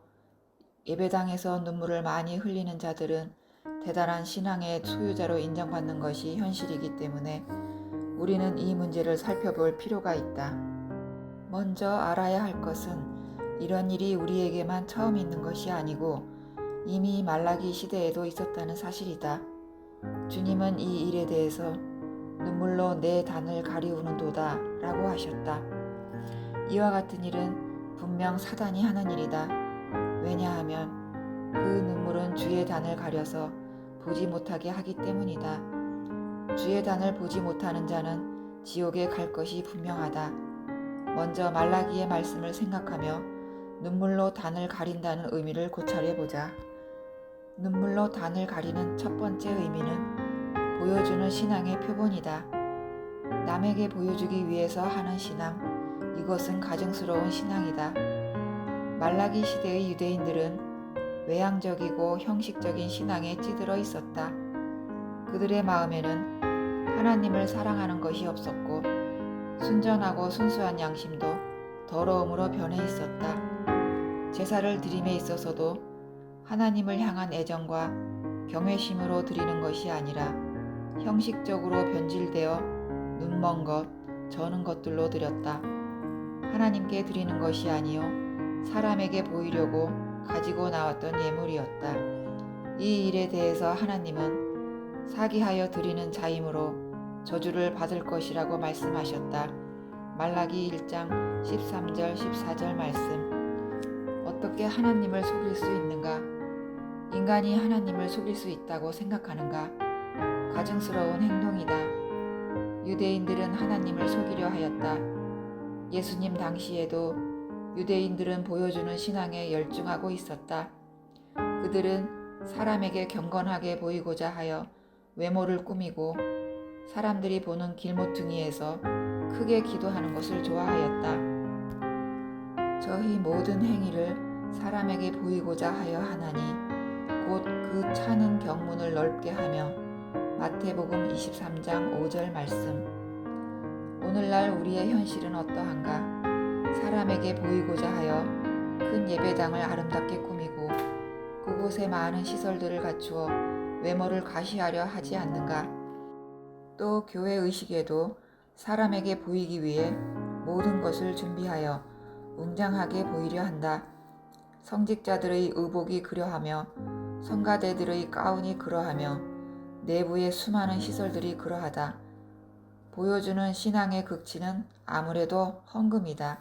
예배당에서 눈물을 많이 흘리는 자들은 대단한 신앙의 소유자로 인정받는 것이 현실이기 때문에 우리는 이 문제를 살펴볼 필요가 있다. 먼저 알아야 할 것은 이런 일이 우리에게만 처음 있는 것이 아니고 이미 말라기 시대에도 있었다는 사실이다. 주님은 이 일에 대해서 눈물로 내 단을 가리우는도다 라고 하셨다. 이와 같은 일은 분명 사단이 하는 일이다. 왜냐하면 그 눈물은 주의 단을 가려서 보지 못하게 하기 때문이다. 주의 단을 보지 못하는 자는 지옥에 갈 것이 분명하다. 먼저 말라기의 말씀을 생각하며 눈물로 단을 가린다는 의미를 고찰해보자. 눈물로 단을 가리는 첫 번째 의미는 보여주는 신앙의 표본이다. 남에게 보여주기 위해서 하는 신앙, 이것은 가증스러운 신앙이다. 말라기 시대의 유대인들은 외향적이고 형식적인 신앙에 찌들어 있었다. 그들의 마음에는 하나님을 사랑하는 것이 없었고 순전하고 순수한 양심도 더러움으로 변해 있었다. 제사를 드림에 있어서도 하나님을 향한 애정과 경외심으로 드리는 것이 아니라 형식적으로 변질되어 눈먼 것, 저는 것들로 드렸다. 하나님께 드리는 것이 아니요 사람에게 보이려고 가지고 나왔던 예물이었다. 이 일에 대해서 하나님은 사기하여 드리는 자임으로 저주를 받을 것이라고 말씀하셨다. 말라기 1장 13절 14절 말씀. 어떻게 하나님을 속일 수 있는가? 인간이 하나님을 속일 수 있다고 생각하는가? 가증스러운 행동이다. 유대인들은 하나님을 속이려 하였다. 예수님 당시에도 유대인들은 보여주는 신앙에 열중하고 있었다. 그들은 사람에게 경건하게 보이고자 하여 외모를 꾸미고 사람들이 보는 길모퉁이에서 크게 기도하는 것을 좋아하였다. 저희 모든 행위를 사람에게 보이고자 하여 하나니 곧 그 차는 경문을 넓게 하며 마태복음 23장 5절 말씀. 오늘날 우리의 현실은 어떠한가? 사람에게 보이고자 하여 큰 예배당을 아름답게 꾸미고 그곳에 많은 시설들을 갖추어 외모를 과시하려 하지 않는가? 또 교회 의식에도 사람에게 보이기 위해 모든 것을 준비하여 웅장하게 보이려 한다. 성직자들의 의복이 그러하며 성가대들의 가운이 그러하며 내부의 수많은 시설들이 그러하다. 보여주는 신앙의 극치는 아무래도 헌금이다.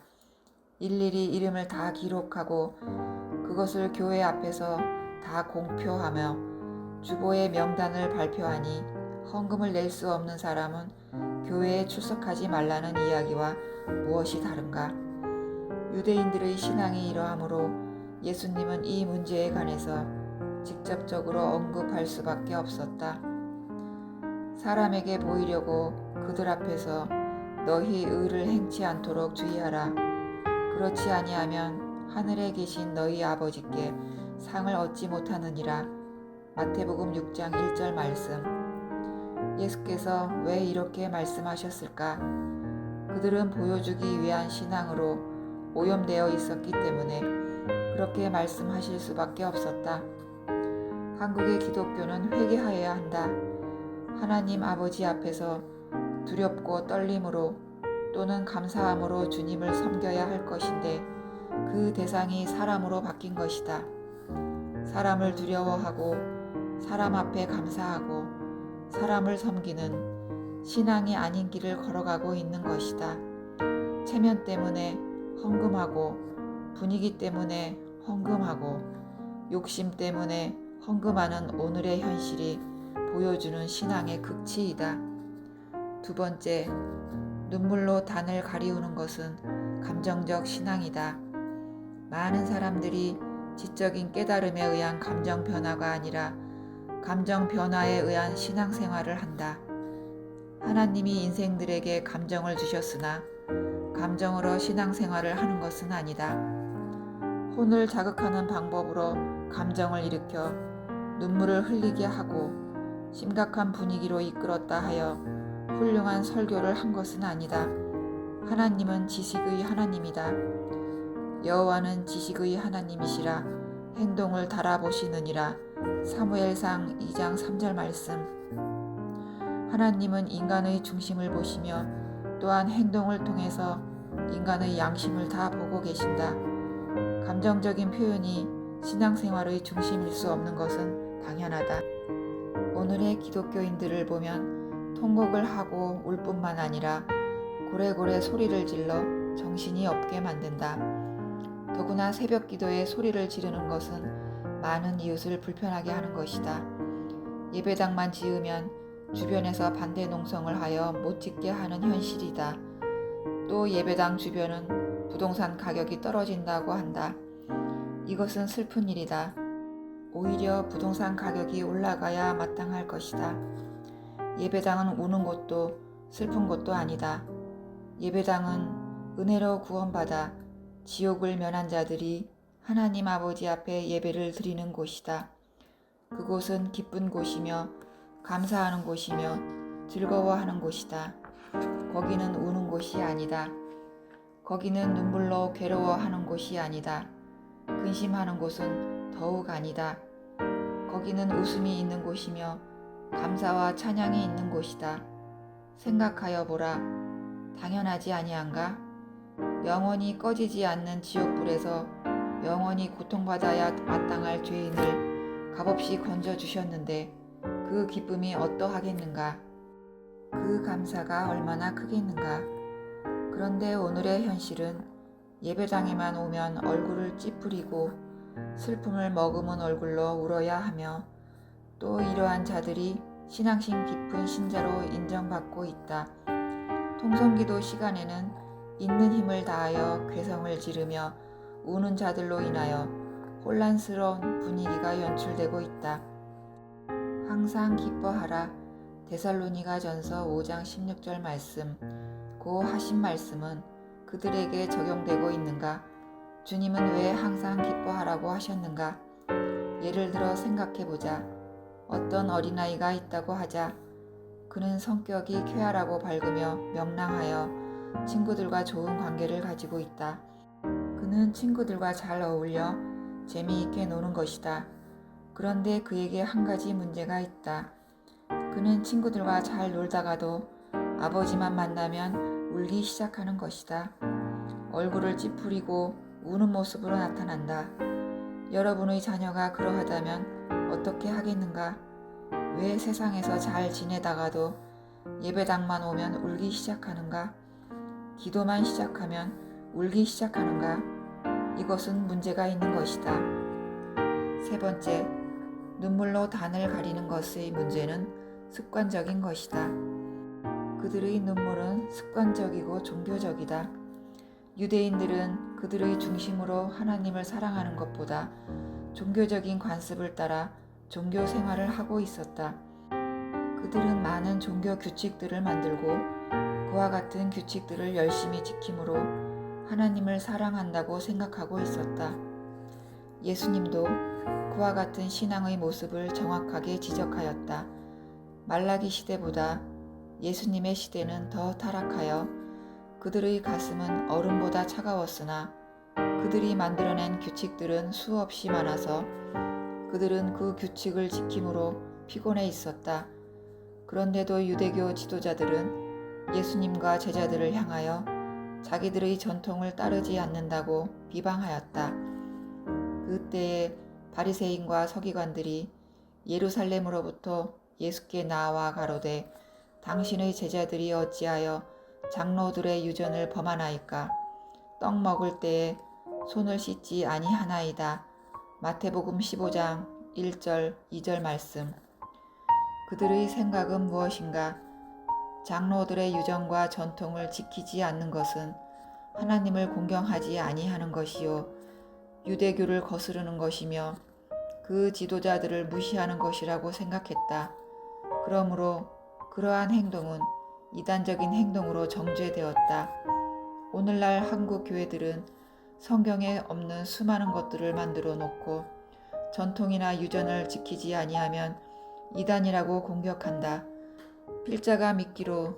일일이 이름을 다 기록하고 그것을 교회 앞에서 다 공표하며 주보의 명단을 발표하니 헌금을 낼 수 없는 사람은 교회에 출석하지 말라는 이야기와 무엇이 다른가? 유대인들의 신앙이 이러하므로 예수님은 이 문제에 관해서 직접적으로 언급할 수밖에 없었다. 사람에게 보이려고 그들 앞에서 너희 의를 행치 않도록 주의하라. 그렇지 아니하면 하늘에 계신 너희 아버지께 상을 얻지 못하느니라. 마태복음 6장 1절 말씀. 예수께서 왜 이렇게 말씀하셨을까? 그들은 보여주기 위한 신앙으로 오염되어 있었기 때문에 그렇게 말씀하실 수밖에 없었다. 한국의 기독교는 회개하여야 한다. 하나님 아버지 앞에서 두렵고 떨림으로 또는 감사함으로 주님을 섬겨야 할 것인데 그 대상이 사람으로 바뀐 것이다. 사람을 두려워하고 사람 앞에 감사하고 사람을 섬기는 신앙이 아닌 길을 걸어가고 있는 것이다. 체면 때문에 헌금하고 분위기 때문에 헌금하고 욕심 때문에 헌금하는 오늘의 현실이 보여주는 신앙의 극치이다. 두 번째, 눈물로 단을 가리우는 것은 감정적 신앙이다. 많은 사람들이 지적인 깨달음에 의한 감정 변화가 아니라 감정 변화에 의한 신앙생활을 한다. 하나님이 인생들에게 감정을 주셨으나 감정으로 신앙생활을 하는 것은 아니다. 혼을 자극하는 방법으로 감정을 일으켜 눈물을 흘리게 하고 심각한 분위기로 이끌었다 하여 훌륭한 설교를 한 것은 아니다. 하나님은 지식의 하나님이다. 여호와는 지식의 하나님이시라 행동을 달아보시느니라. 사무엘상 2장 3절 말씀. 하나님은 인간의 중심을 보시며 또한 행동을 통해서 인간의 양심을 다 보고 계신다. 감정적인 표현이 신앙생활의 중심일 수 없는 것은 당연하다. 오늘의 기독교인들을 보면 통곡을 하고 울 뿐만 아니라 고래고래 소리를 질러 정신이 없게 만든다. 더구나 새벽 기도에 소리를 지르는 것은 많은 이웃을 불편하게 하는 것이다. 예배당만 지으면 주변에서 반대 농성을 하여 못 짓게 하는 현실이다. 또 예배당 주변은 부동산 가격이 떨어진다고 한다. 이것은 슬픈 일이다. 오히려 부동산 가격이 올라가야 마땅할 것이다. 예배당은 우는 곳도 슬픈 곳도 아니다. 예배당은 은혜로 구원받아 지옥을 면한 자들이 하나님 아버지 앞에 예배를 드리는 곳이다. 그곳은 기쁜 곳이며 감사하는 곳이며 즐거워하는 곳이다. 거기는 우는 곳이 아니다. 거기는 눈물로 괴로워하는 곳이 아니다. 근심하는 곳은 더욱 아니다. 거기는 웃음이 있는 곳이며 감사와 찬양이 있는 곳이다. 생각하여 보라. 당연하지 아니한가? 영원히 꺼지지 않는 지옥불에서 영원히 고통받아야 마땅할 죄인을 값없이 건져주셨는데 그 기쁨이 어떠하겠는가? 그 감사가 얼마나 크겠는가? 그런데 오늘의 현실은 예배당에만 오면 얼굴을 찌푸리고 슬픔을 머금은 얼굴로 울어야 하며 또 이러한 자들이 신앙심 깊은 신자로 인정받고 있다. 통성기도 시간에는 있는 힘을 다하여 괴성을 지르며 우는 자들로 인하여 혼란스러운 분위기가 연출되고 있다. 항상 기뻐하라. 데살로니가전서 5장 16절 말씀. 고 하신 말씀은 그들에게 적용되고 있는가? 주님은 왜 항상 기뻐하라고 하셨는가? 예를 들어 생각해보자. 어떤 어린아이가 있다고 하자. 그는 성격이 쾌활하고 밝으며 명랑하여 친구들과 좋은 관계를 가지고 있다. 그는 친구들과 잘 어울려 재미있게 노는 것이다. 그런데 그에게 한 가지 문제가 있다. 그는 친구들과 잘 놀다가도 아버지만 만나면 울기 시작하는 것이다. 얼굴을 찌푸리고 우는 모습으로 나타난다. 여러분의 자녀가 그러하다면 어떻게 하겠는가? 왜 세상에서 잘 지내다가도 예배당만 오면 울기 시작하는가? 기도만 시작하면 울기 시작하는가? 이것은 문제가 있는 것이다. 세 번째, 눈물로 단을 가리는 것의 문제는 습관적인 것이다. 그들의 눈물은 습관적이고 종교적이다. 유대인들은 그들의 중심으로 하나님을 사랑하는 것보다 종교적인 관습을 따라 종교 생활을 하고 있었다. 그들은 많은 종교 규칙들을 만들고 그와 같은 규칙들을 열심히 지킴으로 하나님을 사랑한다고 생각하고 있었다. 예수님도 그와 같은 신앙의 모습을 정확하게 지적하였다. 말라기 시대보다 예수님의 시대는 더 타락하여 그들의 가슴은 얼음보다 차가웠으나 그들이 만들어낸 규칙들은 수없이 많아서 그들은 그 규칙을 지킴으로 피곤해 있었다. 그런데도 유대교 지도자들은 예수님과 제자들을 향하여 자기들의 전통을 따르지 않는다고 비방하였다. 그때에 바리새인과 서기관들이 예루살렘으로부터 예수께 나와 가로되 당신의 제자들이 어찌하여 장로들의 유전을 범하나이까? 떡 먹을 때에 손을 씻지 아니하나이다. 마태복음 15장 1절 2절 말씀. 그들의 생각은 무엇인가? 장로들의 유전과 전통을 지키지 않는 것은 하나님을 공경하지 아니하는 것이요 유대교를 거스르는 것이며 그 지도자들을 무시하는 것이라고 생각했다. 그러므로 그러한 행동은 이단적인 행동으로 정죄되었다. 오늘날 한국 교회들은 성경에 없는 수많은 것들을 만들어 놓고 전통이나 유전을 지키지 아니하면 이단이라고 공격한다. 필자가 믿기로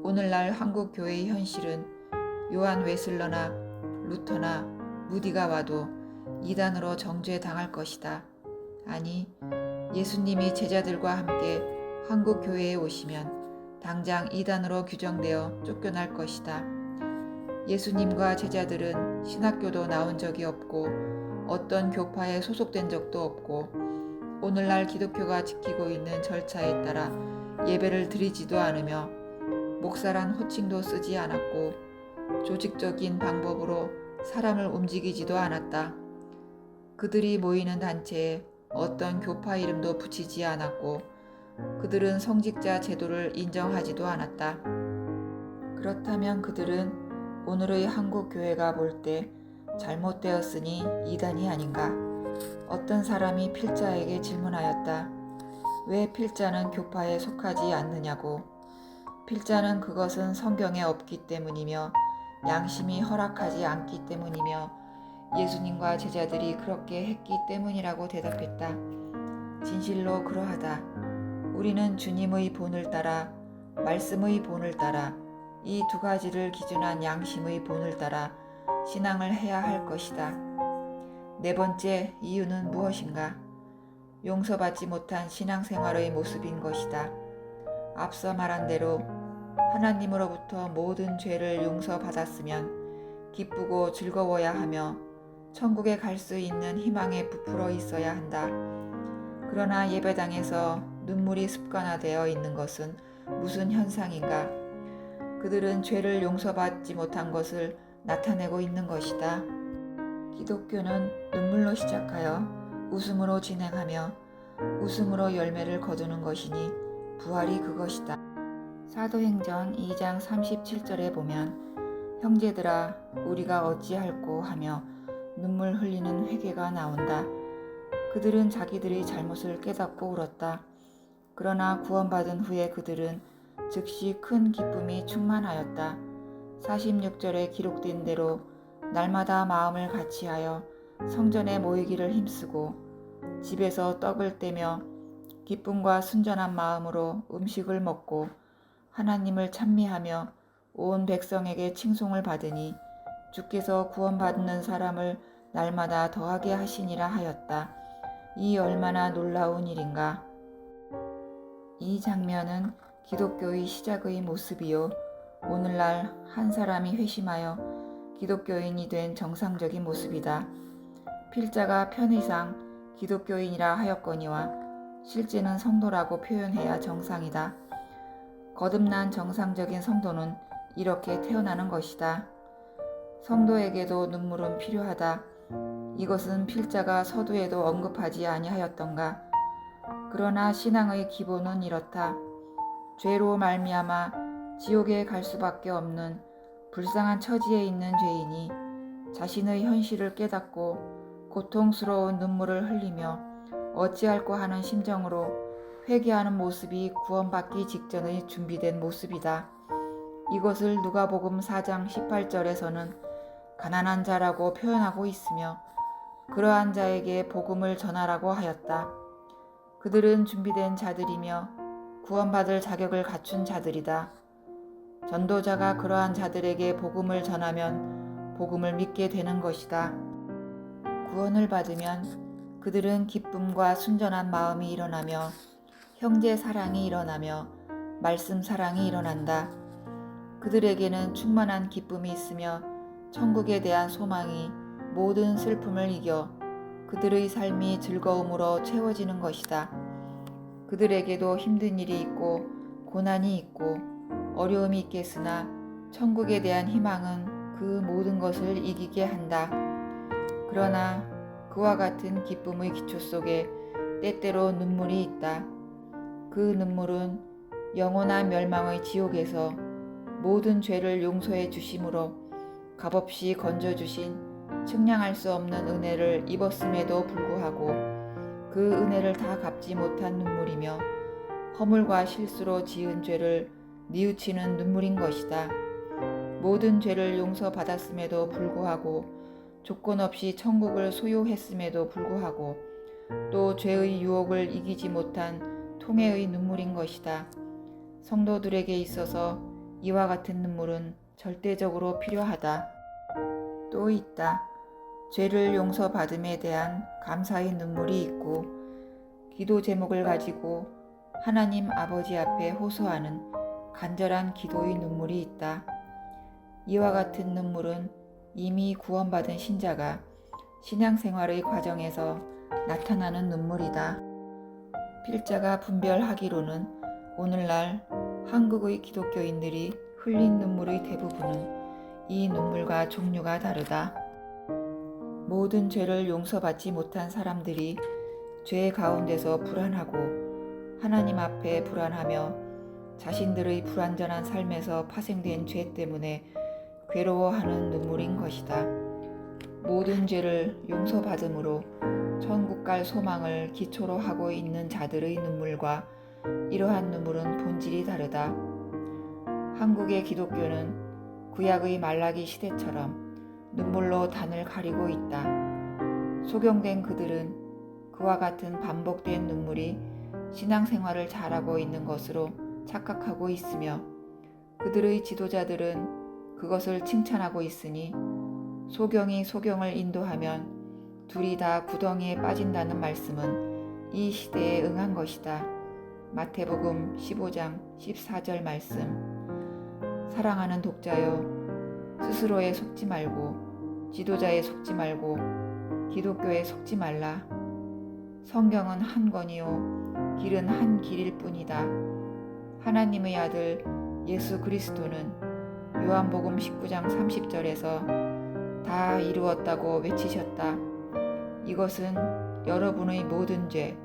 오늘날 한국 교회의 현실은 요한 웨슬러나 루터나 무디가 와도 이단으로 정죄당할 것이다. 아니, 예수님이 제자들과 함께 한국 교회에 오시면 당장 이단으로 규정되어 쫓겨날 것이다. 예수님과 제자들은 신학교도 나온 적이 없고 어떤 교파에 소속된 적도 없고 오늘날 기독교가 지키고 있는 절차에 따라 예배를 드리지도 않으며 목사란 호칭도 쓰지 않았고 조직적인 방법으로 사람을 움직이지도 않았다. 그들이 모이는 단체에 어떤 교파 이름도 붙이지 않았고 그들은 성직자 제도를 인정하지도 않았다. 그렇다면 그들은 오늘의 한국 교회가 볼 때 잘못되었으니 이단이 아닌가? 어떤 사람이 필자에게 질문하였다. 왜 필자는 교파에 속하지 않느냐고. 필자는 그것은 성경에 없기 때문이며 양심이 허락하지 않기 때문이며 예수님과 제자들이 그렇게 했기 때문이라고 대답했다. 진실로 그러하다. 우리는 주님의 본을 따라 말씀의 본을 따라 이 두 가지를 기준한 양심의 본을 따라 신앙을 해야 할 것이다. 네 번째 이유는 무엇인가? 용서받지 못한 신앙생활의 모습인 것이다. 앞서 말한 대로 하나님으로부터 모든 죄를 용서받았으면 기쁘고 즐거워야 하며 천국에 갈 수 있는 희망에 부풀어 있어야 한다. 그러나 예배당에서 눈물이 습관화되어 있는 것은 무슨 현상인가? 그들은 죄를 용서받지 못한 것을 나타내고 있는 것이다. 기독교는 눈물로 시작하여 웃음으로 진행하며 웃음으로 열매를 거두는 것이니 부활이 그것이다. 사도행전 2장 37절에 보면 형제들아 우리가 어찌할꼬 하며 눈물 흘리는 회개가 나온다. 그들은 자기들의 잘못을 깨닫고 울었다. 그러나 구원받은 후에 그들은 즉시 큰 기쁨이 충만하였다. 46절에 기록된 대로 날마다 마음을 같이하여 성전에 모이기를 힘쓰고 집에서 떡을 떼며 기쁨과 순전한 마음으로 음식을 먹고 하나님을 찬미하며 온 백성에게 칭송을 받으니 주께서 구원받는 사람을 날마다 더하게 하시니라 하였다. 이 얼마나 놀라운 일인가. 이 장면은 기독교의 시작의 모습이요 오늘날 한 사람이 회심하여 기독교인이 된 정상적인 모습이다. 필자가 편의상 기독교인이라 하였거니와 실제는 성도라고 표현해야 정상이다. 거듭난 정상적인 성도는 이렇게 태어나는 것이다. 성도에게도 눈물은 필요하다. 이것은 필자가 서두에도 언급하지 아니하였던가. 그러나 신앙의 기본은 이렇다. 죄로 말미암아 지옥에 갈 수밖에 없는 불쌍한 처지에 있는 죄인이 자신의 현실을 깨닫고 고통스러운 눈물을 흘리며 어찌할꼬 하는 심정으로 회개하는 모습이 구원받기 직전의 준비된 모습이다. 이것을 누가복음 4장 18절에서는 가난한 자라고 표현하고 있으며 그러한 자에게 복음을 전하라고 하였다. 그들은 준비된 자들이며 구원받을 자격을 갖춘 자들이다. 전도자가 그러한 자들에게 복음을 전하면 복음을 믿게 되는 것이다. 구원을 받으면 그들은 기쁨과 순전한 마음이 일어나며 형제 사랑이 일어나며 말씀 사랑이 일어난다. 그들에게는 충만한 기쁨이 있으며 천국에 대한 소망이 모든 슬픔을 이겨 그들의 삶이 즐거움으로 채워지는 것이다. 그들에게도 힘든 일이 있고 고난이 있고 어려움이 있겠으나 천국에 대한 희망은 그 모든 것을 이기게 한다. 그러나 그와 같은 기쁨의 기초 속에 때때로 눈물이 있다. 그 눈물은 영원한 멸망의 지옥에서 모든 죄를 용서해 주심으로 값없이 건져주신 측량할 수 없는 은혜를 입었음에도 불구하고 그 은혜를 다 갚지 못한 눈물이며 허물과 실수로 지은 죄를 뉘우치는 눈물인 것이다. 모든 죄를 용서받았음에도 불구하고 조건 없이 천국을 소유했음에도 불구하고 또 죄의 유혹을 이기지 못한 통회의 눈물인 것이다. 성도들에게 있어서 이와 같은 눈물은 절대적으로 필요하다. 또 있다. 죄를 용서받음에 대한 감사의 눈물이 있고 기도 제목을 가지고 하나님 아버지 앞에 호소하는 간절한 기도의 눈물이 있다. 이와 같은 눈물은 이미 구원받은 신자가 신앙생활의 과정에서 나타나는 눈물이다. 필자가 분별하기로는 오늘날 한국의 기독교인들이 흘린 눈물의 대부분은 이 눈물과 종류가 다르다. 모든 죄를 용서받지 못한 사람들이 죄 가운데서 불안하고 하나님 앞에 불안하며 자신들의 불완전한 삶에서 파생된 죄 때문에 괴로워하는 눈물인 것이다. 모든 죄를 용서받음으로 천국 갈 소망을 기초로 하고 있는 자들의 눈물과 이러한 눈물은 본질이 다르다. 한국의 기독교는 구약의 말라기 시대처럼 눈물로 단을 가리고 있다. 소경된 그들은 그와 같은 반복된 눈물이 신앙생활을 잘하고 있는 것으로 착각하고 있으며 그들의 지도자들은 그것을 칭찬하고 있으니 소경이 소경을 인도하면 둘이 다 구덩이에 빠진다는 말씀은 이 시대에 응한 것이다. 마태복음 15장 14절 말씀. 사랑하는 독자여, 스스로에 속지 말고 지도자에 속지 말고 기독교에 속지 말라. 성경은 한 권이요 길은 한 길일 뿐이다. 하나님의 아들 예수 그리스도는 요한복음 19장 30절에서 다 이루었다고 외치셨다. 이것은 여러분의 모든 죄,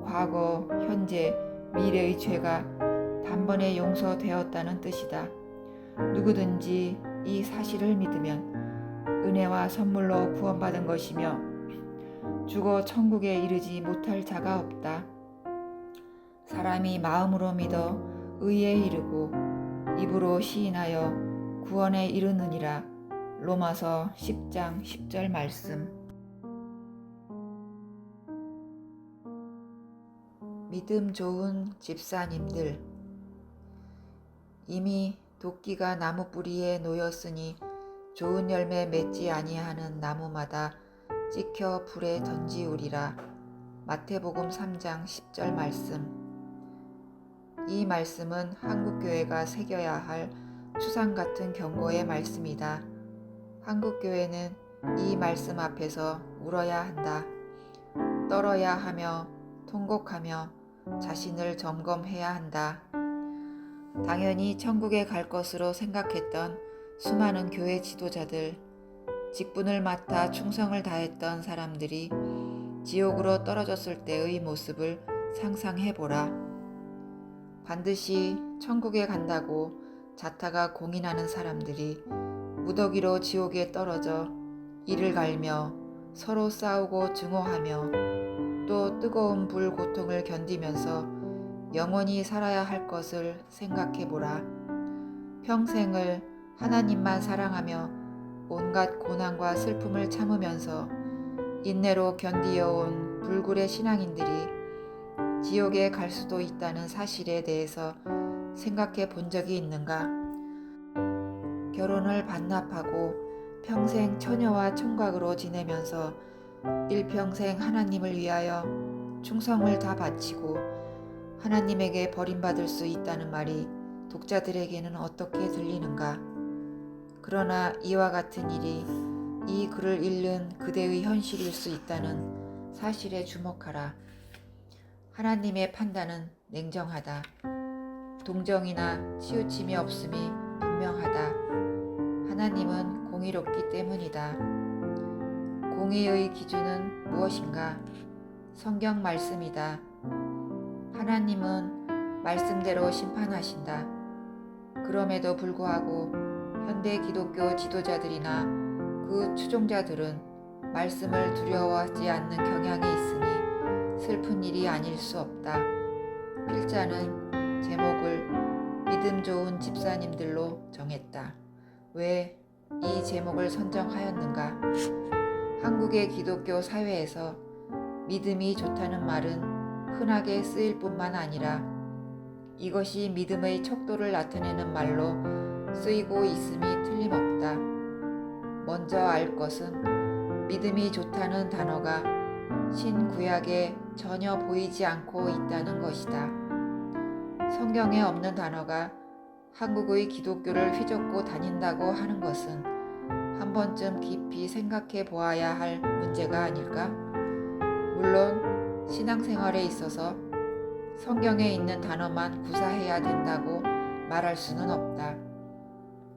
과거, 현재, 미래의 죄가 단번에 용서되었다는 뜻이다. 누구든지 이 사실을 믿으면 은혜와 선물로 구원받은 것이며 죽어 천국에 이르지 못할 자가 없다. 사람이 마음으로 믿어 의에 이르고 입으로 시인하여 구원에 이르느니라. 로마서 10장 10절 말씀. 믿음 좋은 집사님들. 이미 도끼가 나무 뿌리에 놓였으니 좋은 열매 맺지 아니하는 나무마다 찍혀 불에 던지우리라. 마태복음 3장 10절 말씀. 이 말씀은 한국교회가 새겨야 할 추상 같은 경고의 말씀이다. 한국교회는 이 말씀 앞에서 울어야 한다. 떨어야 하며 통곡하며 자신을 점검해야 한다. 당연히 천국에 갈 것으로 생각했던 수많은 교회 지도자들, 직분을 맡아 충성을 다했던 사람들이 지옥으로 떨어졌을 때의 모습을 상상해보라. 반드시 천국에 간다고 자타가 공인하는 사람들이 무더기로 지옥에 떨어져 이를 갈며 서로 싸우고 증오하며 또 뜨거운 불 고통을 견디면서 영원히 살아야 할 것을 생각해보라. 평생을 하나님만 사랑하며 온갖 고난과 슬픔을 참으면서 인내로 견디어온 불굴의 신앙인들이 지옥에 갈 수도 있다는 사실에 대해서 생각해 본 적이 있는가? 결혼을 반납하고 평생 처녀와 총각으로 지내면서 일평생 하나님을 위하여 충성을 다 바치고 하나님에게 버림받을 수 있다는 말이 독자들에게는 어떻게 들리는가? 그러나 이와 같은 일이 이 글을 읽는 그대의 현실일 수 있다는 사실에 주목하라. 하나님의 판단은 냉정하다. 동정이나 치우침이 없음이 분명하다. 하나님은 공의롭기 때문이다. 공의의 기준은 무엇인가? 성경 말씀이다. 하나님은 말씀대로 심판하신다. 그럼에도 불구하고 현대 기독교 지도자들이나 그 추종자들은 말씀을 두려워하지 않는 경향이 있으니 슬픈 일이 아닐 수 없다. 필자는 제목을 믿음 좋은 집사님들로 정했다. 왜 이 제목을 선정하였는가? 한국의 기독교 사회에서 믿음이 좋다는 말은 흔하게 쓰일 뿐만 아니라 이것이 믿음의 척도를 나타내는 말로 쓰이고 있음이 틀림없다. 먼저 알 것은 믿음이 좋다는 단어가 신구약에 전혀 보이지 않고 있다는 것이다. 성경에 없는 단어가 한국의 기독교를 휘젓고 다닌다고 하는 것은 한 번쯤 깊이 생각해 보아야 할 문제가 아닐까? 물론 신앙생활에 있어서 성경에 있는 단어만 구사해야 된다고 말할 수는 없다.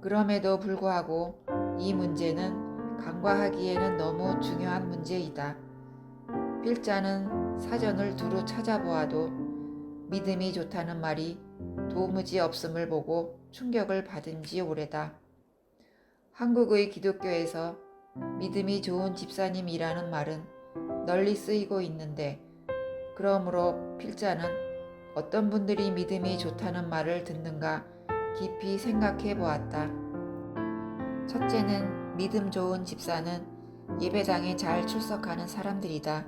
그럼에도 불구하고 이 문제는 간과하기에는 너무 중요한 문제이다. 필자는 사전을 두루 찾아보아도 믿음이 좋다는 말이 도무지 없음을 보고 충격을 받은 지 오래다. 한국의 기독교에서 믿음이 좋은 집사님이라는 말은 널리 쓰이고 있는데 그러므로 필자는 어떤 분들이 믿음이 좋다는 말을 듣는가 깊이 생각해 보았다. 첫째는 믿음 좋은 집사는 예배당에 잘 출석하는 사람들이다.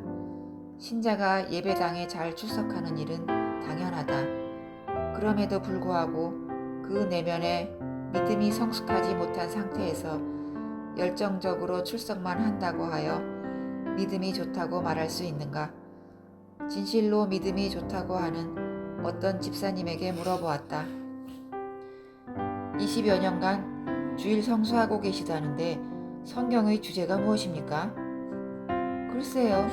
신자가 예배당에 잘 출석하는 일은 당연하다. 그럼에도 불구하고 그 내면에 믿음이 성숙하지 못한 상태에서 열정적으로 출석만 한다고 하여 믿음이 좋다고 말할 수 있는가? 진실로 믿음이 좋다고 하는 어떤 집사님에게 물어보았다. 20여 년간 주일 성수하고 계시다는데 성경의 주제가 무엇입니까? 글쎄요,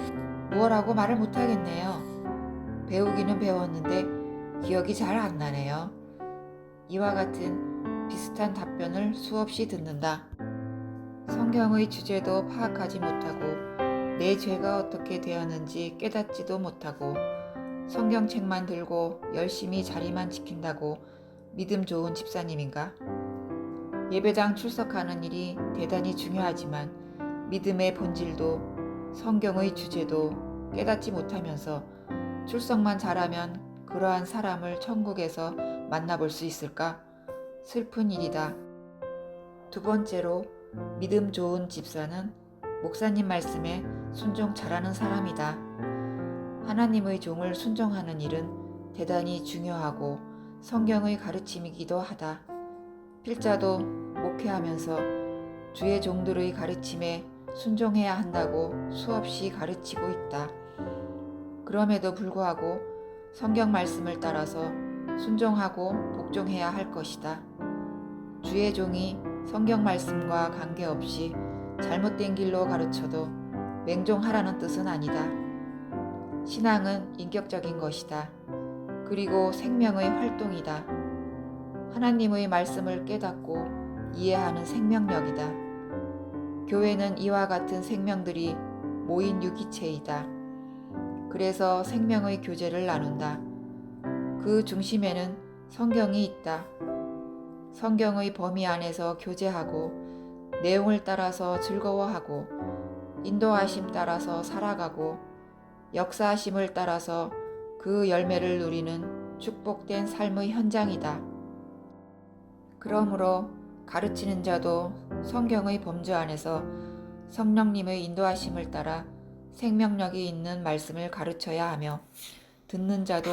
무엇라고 말을 못하겠네요. 배우기는 배웠는데 기억이 잘 안 나네요. 이와 같은 비슷한 답변을 수없이 듣는다. 성경의 주제도 파악하지 못하고 내 죄가 어떻게 되었는지 깨닫지도 못하고 성경책만 들고 열심히 자리만 지킨다고 믿음 좋은 집사님인가? 예배당 출석하는 일이 대단히 중요하지만 믿음의 본질도 성경의 주제도 깨닫지 못하면서 출석만 잘하면 그러한 사람을 천국에서 만나볼 수 있을까? 슬픈 일이다. 두 번째로 믿음 좋은 집사는 목사님 말씀에 순종 잘하는 사람이다. 하나님의 종을 순종하는 일은 대단히 중요하고 성경의 가르침이기도 하다. 필자도 목회하면서 주의 종들의 가르침에 순종해야 한다고 수없이 가르치고 있다. 그럼에도 불구하고 성경 말씀을 따라서 순종하고 복종해야 할 것이다. 주의 종이 성경 말씀과 관계없이 잘못된 길로 가르쳐도 맹종하라는 뜻은 아니다. 신앙은 인격적인 것이다. 그리고 생명의 활동이다. 하나님의 말씀을 깨닫고 이해하는 생명력이다. 교회는 이와 같은 생명들이 모인 유기체이다. 그래서 생명의 교제를 나눈다. 그 중심에는 성경이 있다. 성경의 범위 안에서 교제하고 내용을 따라서 즐거워하고 인도하심 따라서 살아가고 역사하심을 따라서 그 열매를 누리는 축복된 삶의 현장이다. 그러므로 가르치는 자도 성경의 범주 안에서 성령님의 인도하심을 따라 생명력이 있는 말씀을 가르쳐야 하며 듣는 자도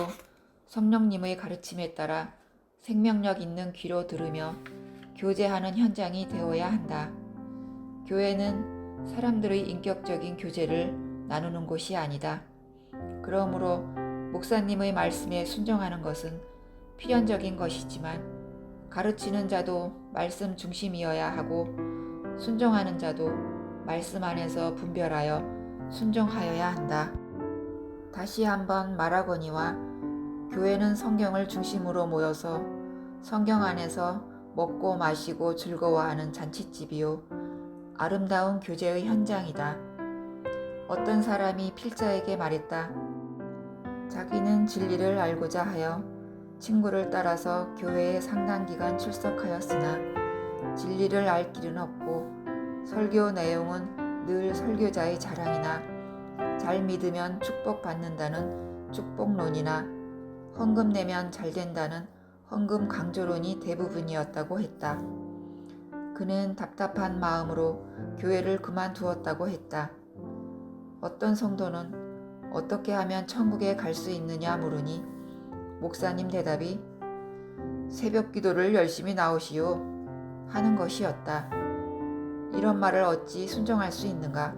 성령님의 가르침에 따라 생명력 있는 귀로 들으며 교제하는 현장이 되어야 한다. 교회는 사람들의 인격적인 교제를 나누는 곳이 아니다. 그러므로 목사님의 말씀에 순종하는 것은 필연적인 것이지만 가르치는 자도 말씀 중심이어야 하고 순종하는 자도 말씀 안에서 분별하여 순종하여야 한다. 다시 한번 말하거니와 교회는 성경을 중심으로 모여서 성경 안에서 먹고 마시고 즐거워하는 잔칫집이요 아름다운 교제의 현장이다. 어떤 사람이 필자에게 말했다. 자기는 진리를 알고자 하여 친구를 따라서 교회에 상당 기간 출석하였으나 진리를 알 길은 없고 설교 내용은 늘 설교자의 자랑이나 잘 믿으면 축복받는다는 축복론이나 헌금 내면 잘 된다는 헌금 강조론이 대부분이었다고 했다. 그는 답답한 마음으로 교회를 그만두었다고 했다. 어떤 성도는 어떻게 하면 천국에 갈 수 있느냐 물으니 목사님 대답이 새벽 기도를 열심히 나오시오 하는 것이었다. 이런 말을 어찌 순종할 수 있는가?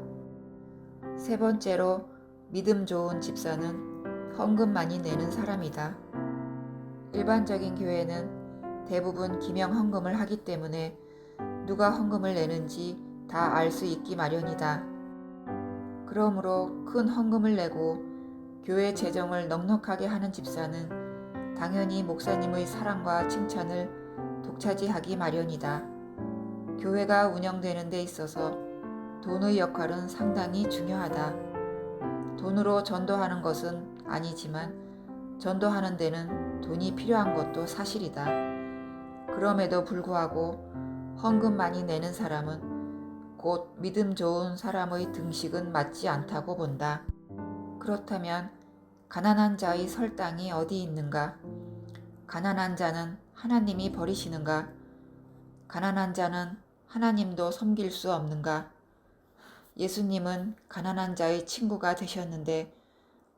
세 번째로 믿음 좋은 집사는 헌금 많이 내는 사람이다. 일반적인 교회는 대부분 기명 헌금을 하기 때문에 누가 헌금을 내는지 다 알 수 있기 마련이다. 그러므로 큰 헌금을 내고 교회 재정을 넉넉하게 하는 집사는 당연히 목사님의 사랑과 칭찬을 독차지하기 마련이다. 교회가 운영되는 데 있어서 돈의 역할은 상당히 중요하다. 돈으로 전도하는 것은 아니지만 전도하는 데는 돈이 필요한 것도 사실이다. 그럼에도 불구하고 헌금 많이 내는 사람은 곧 믿음 좋은 사람의 등식은 맞지 않다고 본다. 그렇다면 가난한 자의 설당이 어디 있는가? 가난한 자는 하나님이 버리시는가? 가난한 자는 하나님도 섬길 수 없는가? 예수님은 가난한 자의 친구가 되셨는데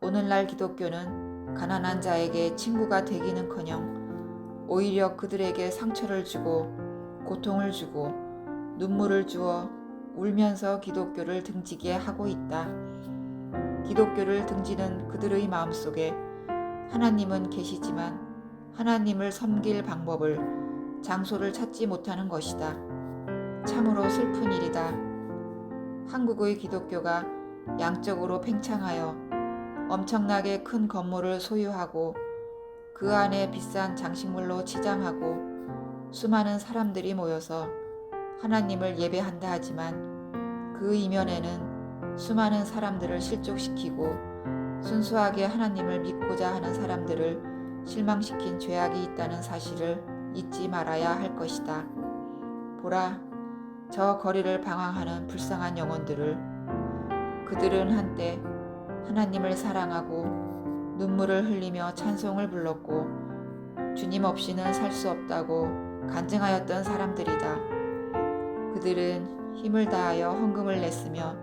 오늘날 기독교는 가난한 자에게 친구가 되기는커녕 오히려 그들에게 상처를 주고 고통을 주고 눈물을 주어 울면서 기독교를 등지게 하고 있다. 기독교를 등지는 그들의 마음속에 하나님은 계시지만 하나님을 섬길 방법을, 장소를 찾지 못하는 것이다. 참으로 슬픈 일이다. 한국의 기독교가 양적으로 팽창하여 엄청나게 큰 건물을 소유하고 그 안에 비싼 장식물로 치장하고 수많은 사람들이 모여서 하나님을 예배한다 하지만 그 이면에는 수많은 사람들을 실족시키고 순수하게 하나님을 믿고자 하는 사람들을 실망시킨 죄악이 있다는 사실을 잊지 말아야 할 것이다. 보라, 저 거리를 방황하는 불쌍한 영혼들을. 그들은 한때 하나님을 사랑하고 눈물을 흘리며 찬송을 불렀고 주님 없이는 살 수 없다고 간증하였던 사람들이다. 그들은 힘을 다하여 헌금을 냈으며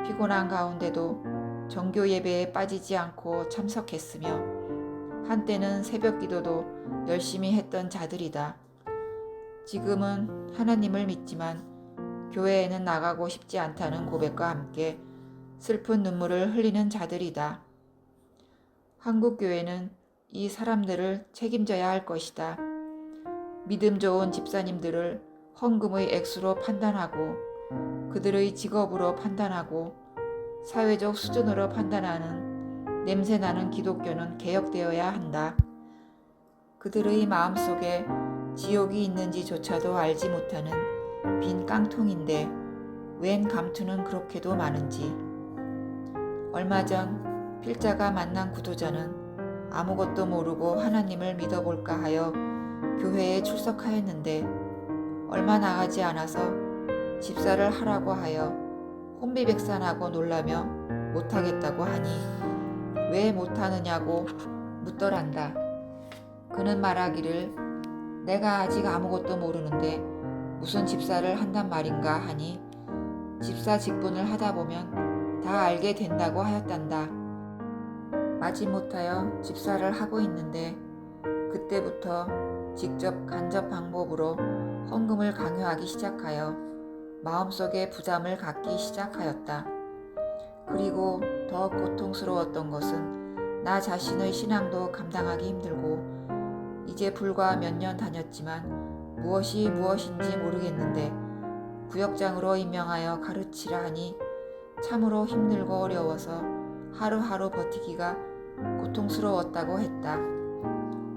피곤한 가운데도 정교 예배에 빠지지 않고 참석했으며 한때는 새벽 기도도 열심히 했던 자들이다. 지금은 하나님을 믿지만 교회에는 나가고 싶지 않다는 고백과 함께 슬픈 눈물을 흘리는 자들이다. 한국 교회는 이 사람들을 책임져야 할 것이다. 믿음 좋은 집사님들을 헌금의 액수로 판단하고 그들의 직업으로 판단하고 사회적 수준으로 판단하는 냄새나는 기독교는 개혁되어야 한다. 그들의 마음속에 지옥이 있는지조차도 알지 못하는 빈 깡통인데 웬 감투는 그렇게도 많은지. 얼마 전 필자가 만난 구도자는 아무것도 모르고 하나님을 믿어볼까 하여 교회에 출석하였는데 얼마 나가지 않아서 집사를 하라고 하여 혼비백산하고 놀라며 못하겠다고 하니 왜 못하느냐고 묻더란다. 그는 말하기를 내가 아직 아무것도 모르는데 무슨 집사를 한단 말인가 하니 집사 직분을 하다 보면 다 알게 된다고 하였단다. 마지못하여 집사를 하고 있는데 그때부터 직접 간접 방법으로 헌금을 강요하기 시작하여 마음속에 부담을 갖기 시작하였다. 그리고 더 고통스러웠던 것은 나 자신의 신앙도 감당하기 힘들고 이제 불과 몇 년 다녔지만 무엇이 무엇인지 모르겠는데 구역장으로 임명하여 가르치라 하니 참으로 힘들고 어려워서 하루하루 버티기가 고통스러웠다고 했다.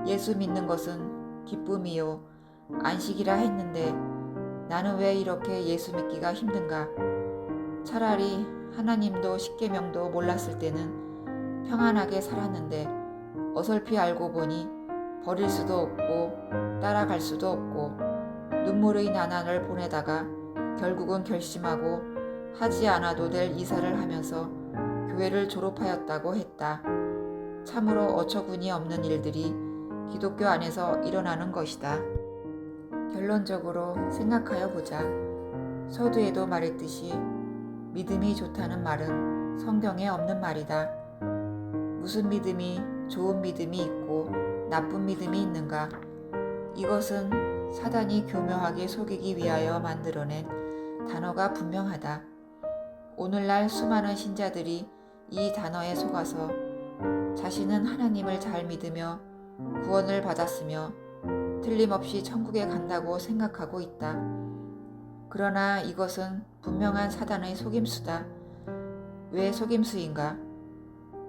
예수 믿는 것은 기쁨이요 안식이라 했는데 나는 왜 이렇게 예수 믿기가 힘든가? 차라리 하나님도 십계명도 몰랐을 때는 평안하게 살았는데 어설피 알고 보니 버릴 수도 없고 따라갈 수도 없고 눈물의 나날을 보내다가 결국은 결심하고 하지 않아도 될 이사를 하면서 교회를 졸업하였다고 했다. 참으로 어처구니 없는 일들이 기독교 안에서 일어나는 것이다. 결론적으로 생각하여 보자. 서두에도 말했듯이 믿음이 좋다는 말은 성경에 없는 말이다. 무슨 믿음이 좋은 믿음이 있고 나쁜 믿음이 있는가? 이것은 사단이 교묘하게 속이기 위하여 만들어낸 단어가 분명하다. 오늘날 수많은 신자들이 이 단어에 속아서 자신은 하나님을 잘 믿으며 구원을 받았으며 틀림없이 천국에 간다고 생각하고 있다. 그러나 이것은 분명한 사단의 속임수다. 왜 속임수인가?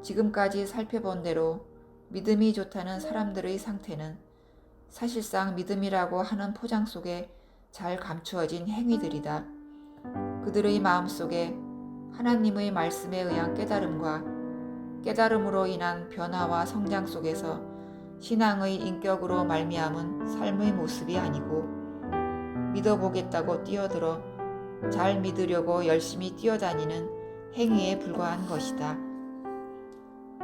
지금까지 살펴본 대로 믿음이 좋다는 사람들의 상태는 사실상 믿음이라고 하는 포장 속에 잘 감추어진 행위들이다. 그들의 마음속에 하나님의 말씀에 의한 깨달음과 깨달음으로 인한 변화와 성장 속에서 신앙의 인격으로 말미암은 삶의 모습이 아니고 믿어보겠다고 뛰어들어 잘 믿으려고 열심히 뛰어다니는 행위에 불과한 것이다.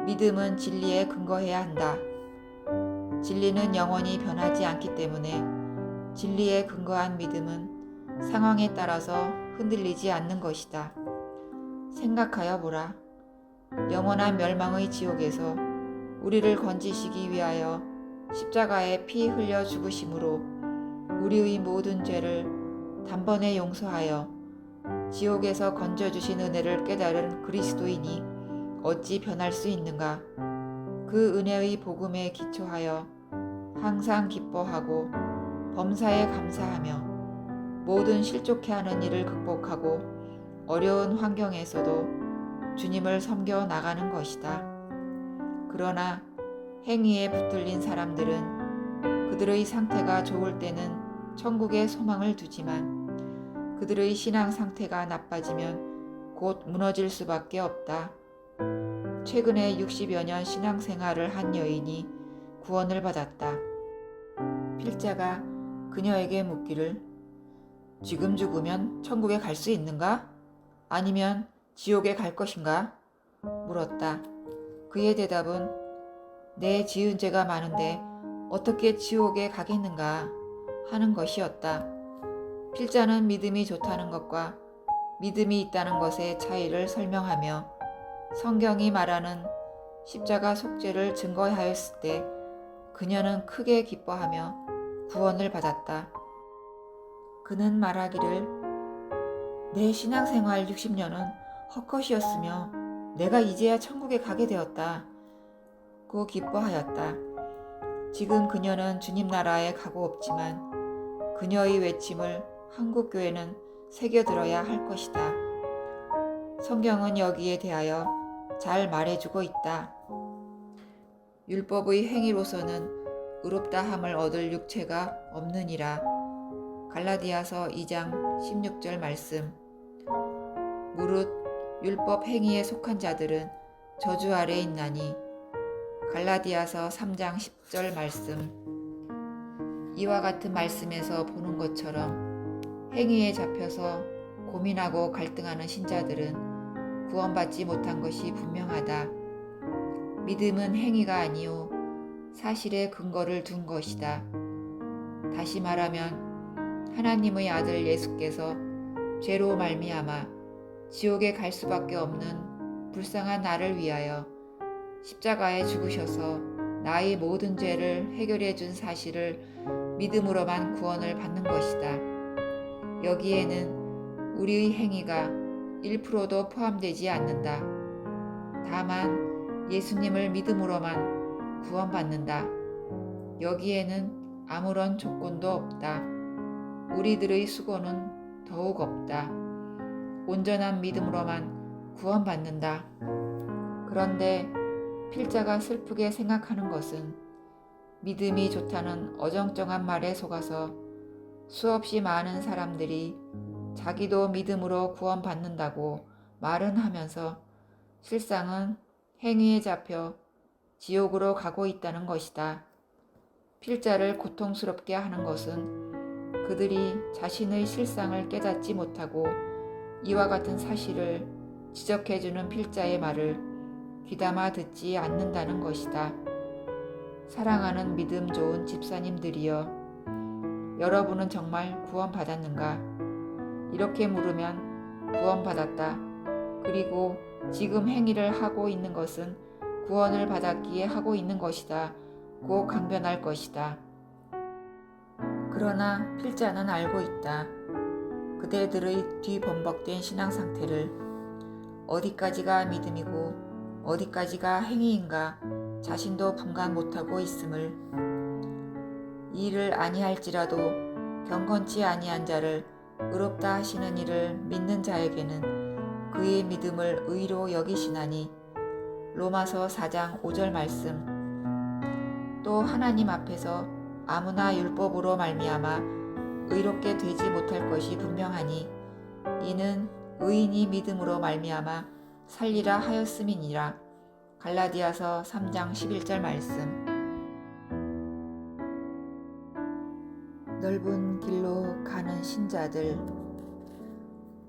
믿음은 진리에 근거해야 한다. 진리는 영원히 변하지 않기 때문에 진리에 근거한 믿음은 상황에 따라서 흔들리지 않는 것이다. 생각하여 보라. 영원한 멸망의 지옥에서 우리를 건지시기 위하여 십자가에 피 흘려 죽으심으로 우리의 모든 죄를 단번에 용서하여 지옥에서 건져주신 은혜를 깨달은 그리스도인이 어찌 변할 수 있는가? 그 은혜의 복음에 기초하여 항상 기뻐하고 범사에 감사하며 모든 실족해 하는 일을 극복하고 어려운 환경에서도 주님을 섬겨 나가는 것이다. 그러나 행위에 붙들린 사람들은 그들의 상태가 좋을 때는 천국에 소망을 두지만 그들의 신앙 상태가 나빠지면 곧 무너질 수밖에 없다. 최근에 60여 년 신앙생활을 한 여인이 구원을 받았다. 필자가 그녀에게 묻기를 지금 죽으면 천국에 갈 수 있는가? 아니면 지옥에 갈 것인가? 물었다. 그의 대답은 내 지은 죄가 많은데 어떻게 지옥에 가겠는가 하는 것이었다. 필자는 믿음이 좋다는 것과 믿음이 있다는 것의 차이를 설명하며 성경이 말하는 십자가 속죄를 증거하였을 때 그녀는 크게 기뻐하며 구원을 받았다. 그는 말하기를 내 신앙생활 60년은 헛것이었으며 내가 이제야 천국에 가게 되었다. 고 기뻐하였다. 지금 그녀는 주님 나라에 가고 없지만 그녀의 외침을 한국교회는 새겨들어야 할 것이다. 성경은 여기에 대하여 잘 말해주고 있다. 율법의 행위로서는 의롭다함을 얻을 육체가 없느니라. 갈라디아서 2장 16절 말씀. 무릇 율법 행위에 속한 자들은 저주 아래 있나니. 갈라디아서 3장 10절 말씀. 이와 같은 말씀에서 보는 것처럼 행위에 잡혀서 고민하고 갈등하는 신자들은 구원받지 못한 것이 분명하다. 믿음은 행위가 아니요 사실의 근거를 둔 것이다. 다시 말하면 하나님의 아들 예수께서 죄로 말미암아 지옥에 갈 수밖에 없는 불쌍한 나를 위하여 십자가에 죽으셔서 나의 모든 죄를 해결해 준 사실을 믿음으로만 구원을 받는 것이다. 여기에는 우리의 행위가 1%도 포함되지 않는다. 다만 예수님을 믿음으로만 구원받는다. 여기에는 아무런 조건도 없다. 우리들의 수고는 더욱 없다. 온전한 믿음으로만 구원받는다. 그런데 필자가 슬프게 생각하는 것은 믿음이 좋다는 어정쩡한 말에 속아서 수없이 많은 사람들이 자기도 믿음으로 구원받는다고 말은 하면서 실상은 행위에 잡혀 지옥으로 가고 있다는 것이다. 필자를 고통스럽게 하는 것은 그들이 자신의 실상을 깨닫지 못하고 이와 같은 사실을 지적해주는 필자의 말을 귀담아 듣지 않는다는 것이다. 사랑하는 믿음 좋은 집사님들이여, 여러분은 정말 구원받았는가? 이렇게 물으면 구원받았다. 그리고 지금 행위를 하고 있는 것은 구원을 받았기에 하고 있는 것이다. 고 강변할 것이다. 그러나 필자는 알고 있다. 그대들의 뒤범벅된 신앙 상태를. 어디까지가 믿음이고 어디까지가 행위인가 자신도 분간 못하고 있음을. 이를 아니할지라도 경건치 아니한 자를 의롭다 하시는 이를 믿는 자에게는 그의 믿음을 의로 여기시나니. 로마서 4장 5절 말씀. 또 하나님 앞에서 아무나 율법으로 말미암아 의롭게 되지 못할 것이 분명하니 이는 의인이 믿음으로 말미암아 살리라 하였음이니라. 갈라디아서 3장 11절 말씀. 넓은 길로 가는 신자들,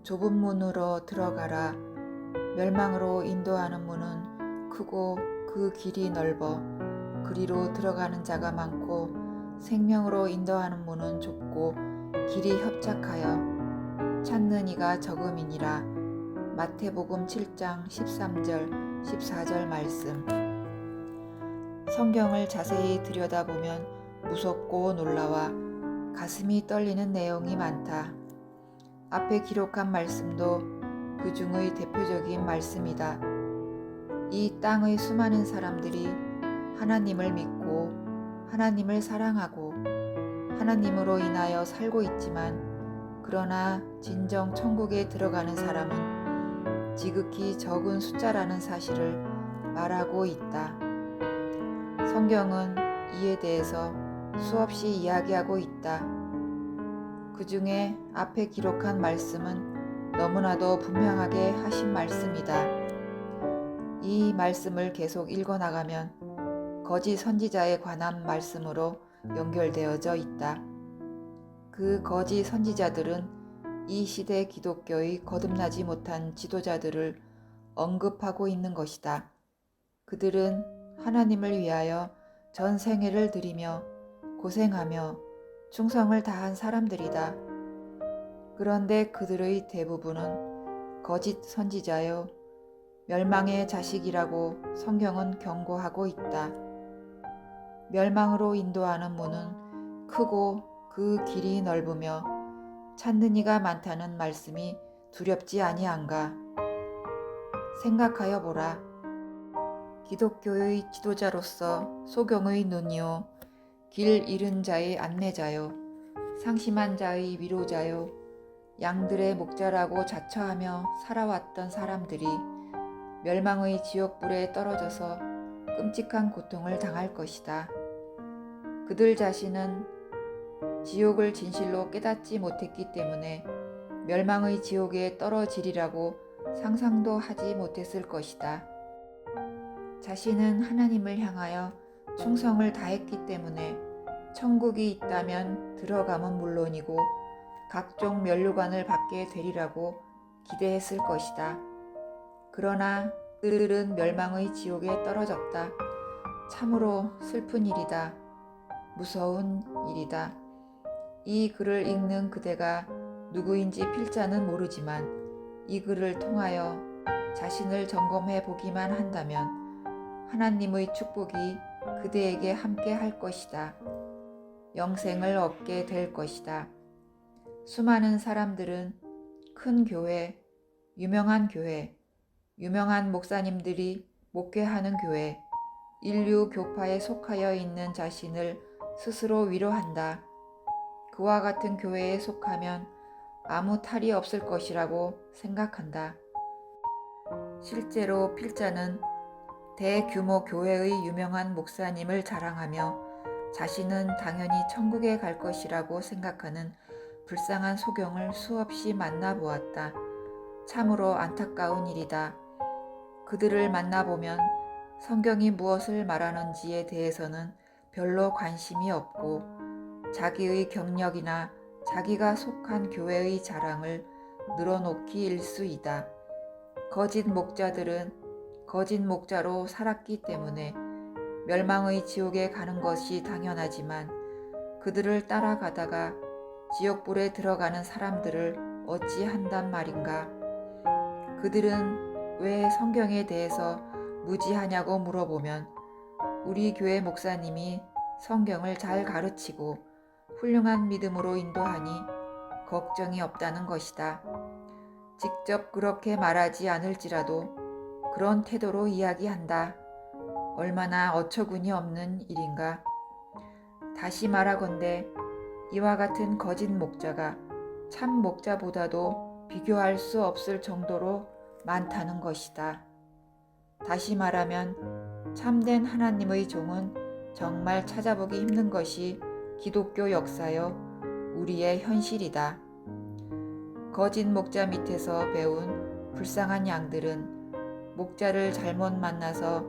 좁은 문으로 들어가라. 멸망으로 인도하는 문은 크고 그 길이 넓어 그리로 들어가는 자가 많고 생명으로 인도하는 문은 좁고 길이 협착하여 찾는 이가 적음이니라. 마태복음 7장 13절 14절 말씀. 성경을 자세히 들여다보면 무섭고 놀라와 가슴이 떨리는 내용이 많다. 앞에 기록한 말씀도 그 중의 대표적인 말씀이다. 이 땅의 수많은 사람들이 하나님을 믿고 하나님을 사랑하고 하나님으로 인하여 살고 있지만, 그러나 진정 천국에 들어가는 사람은 지극히 적은 숫자라는 사실을 말하고 있다. 성경은 이에 대해서 수없이 이야기하고 있다. 그 중에 앞에 기록한 말씀은 너무나도 분명하게 하신 말씀이다. 이 말씀을 계속 읽어나가면 거짓 선지자에 관한 말씀으로 연결되어져 있다. 그 거짓 선지자들은 이 시대 기독교의 거듭나지 못한 지도자들을 언급하고 있는 것이다. 그들은 하나님을 위하여 전 생애를 드리며 고생하며 충성을 다한 사람들이다. 그런데 그들의 대부분은 거짓 선지자요 멸망의 자식이라고 성경은 경고하고 있다. 멸망으로 인도하는 문은 크고 그 길이 넓으며 찾는 이가 많다는 말씀이 두렵지 아니한가. 생각하여 보라. 기독교의 지도자로서 소경의 눈이요 길 잃은 자의 안내자요 상심한 자의 위로자요 양들의 목자라고 자처하며 살아왔던 사람들이 멸망의 지옥불에 떨어져서 끔찍한 고통을 당할 것이다. 그들 자신은 지옥을 진실로 깨닫지 못했기 때문에 멸망의 지옥에 떨어지리라고 상상도 하지 못했을 것이다. 자신은 하나님을 향하여 충성을 다했기 때문에 천국이 있다면 들어가면 물론이고 각종 면류관을 받게 되리라고 기대했을 것이다. 그러나 그들은 멸망의 지옥에 떨어졌다. 참으로 슬픈 일이다. 무서운 일이다. 이 글을 읽는 그대가 누구인지 필자는 모르지만 이 글을 통하여 자신을 점검해 보기만 한다면 하나님의 축복이 그대에게 함께 할 것이다. 영생을 얻게 될 것이다. 수많은 사람들은 큰 교회, 유명한 목사님들이 목회하는 교회, 인류 교파에 속하여 있는 자신을 스스로 위로한다. 그와 같은 교회에 속하면 아무 탈이 없을 것이라고 생각한다. 실제로 필자는 대규모 교회의 유명한 목사님을 자랑하며 자신은 당연히 천국에 갈 것이라고 생각하는 불쌍한 소경을 수없이 만나보았다. 참으로 안타까운 일이다. 그들을 만나보면 성경이 무엇을 말하는지에 대해서는 별로 관심이 없고 자기의 경력이나 자기가 속한 교회의 자랑을 늘어놓기 일쑤이다. 거짓 목자들은 거짓 목자로 살았기 때문에 멸망의 지옥에 가는 것이 당연하지만 그들을 따라가다가 지옥불에 들어가는 사람들을 어찌한단 말인가. 그들은 왜 성경에 대해서 무지하냐고 물어보면 우리 교회 목사님이 성경을 잘 가르치고 훌륭한 믿음으로 인도하니 걱정이 없다는 것이다. 직접 그렇게 말하지 않을지라도 그런 태도로 이야기한다. 얼마나 어처구니 없는 일인가. 다시 말하건대 이와 같은 거짓 목자가 참 목자보다도 비교할 수 없을 정도로 많다는 것이다. 다시 말하면 참된 하나님의 종은 정말 찾아보기 힘든 것이 기독교 역사요 우리의 현실이다. 거짓 목자 밑에서 배운 불쌍한 양들은 목자를 잘못 만나서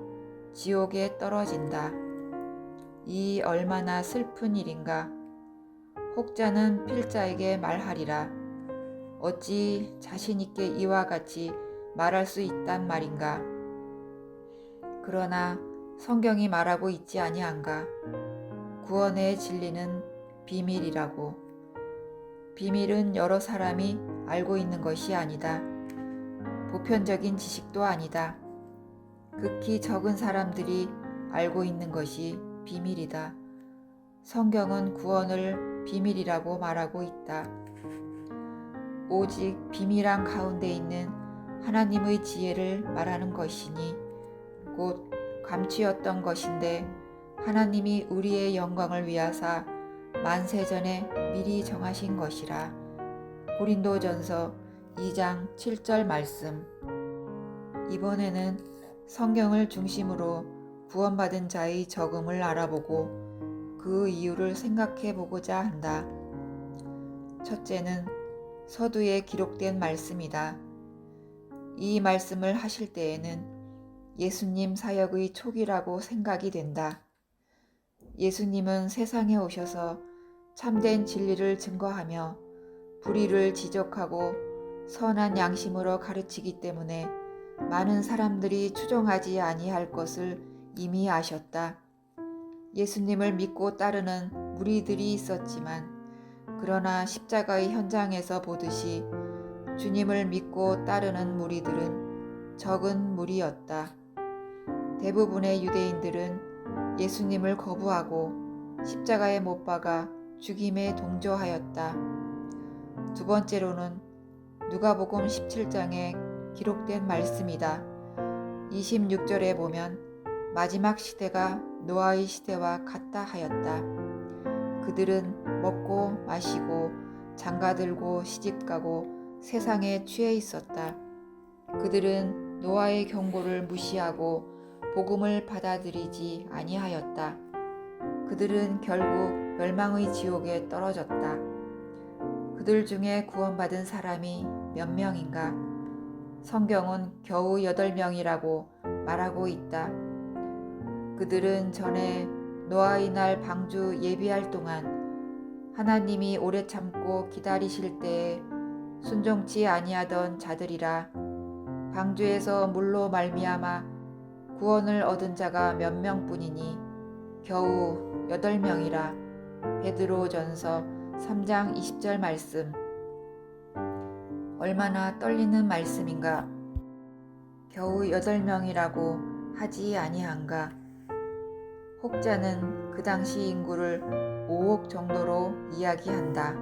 지옥에 떨어진다. 이 얼마나 슬픈 일인가. 혹자는 필자에게 말하리라. 어찌 자신있게 이와 같이 말할 수 있단 말인가. 그러나 성경이 말하고 있지 아니한가. 구원의 진리는 비밀이라고. 비밀은 여러 사람이 알고 있는 것이 아니다. 보편적인 지식도 아니다. 극히 적은 사람들이 알고 있는 것이 비밀이다. 성경은 구원을 비밀이라고 말하고 있다. 오직 비밀한 가운데 있는 하나님의 지혜를 말하는 것이니 곧 감추었던 것인데 하나님이 우리의 영광을 위하사 만세전에 미리 정하신 것이라. 고린도전서 2장 7절 말씀. 이번에는 성경을 중심으로 구원받은 자의 적음을 알아보고 그 이유를 생각해 보고자 한다. 첫째는 서두에 기록된 말씀이다. 이 말씀을 하실 때에는 예수님 사역의 초기라고 생각이 된다. 예수님은 세상에 오셔서 참된 진리를 증거하며 불의를 지적하고 선한 양심으로 가르치기 때문에 많은 사람들이 추종하지 아니할 것을 이미 아셨다. 예수님을 믿고 따르는 무리들이 있었지만 그러나 십자가의 현장에서 보듯이 주님을 믿고 따르는 무리들은 적은 무리였다. 대부분의 유대인들은 예수님을 거부하고 십자가에 못 박아 죽임에 동조하였다. 두 번째로는 누가복음 17장에 기록된 말씀이다. 26절에 보면 마지막 시대가 노아의 시대와 같다 하였다. 그들은 먹고 마시고 장가들고 시집가고 세상에 취해 있었다. 그들은 노아의 경고를 무시하고 복음을 받아들이지 아니하였다. 그들은 결국 멸망의 지옥에 떨어졌다. 그들 중에 구원받은 사람이 몇 명인가? 성경은 겨우 8명이라고 말하고 있다. 그들은 전에 노아의 날 방주 예비할 동안 하나님이 오래 참고 기다리실 때에 순종치 아니하던 자들이라. 방주에서 물로 말미암아 구원을 얻은 자가 몇 명뿐이니 겨우 8명이라. 베드로전서 3장 20절 말씀. 얼마나 떨리는 말씀인가. 겨우 8명이라고 하지 아니한가. 혹자는 그 당시 인구를 5억 정도로 이야기한다.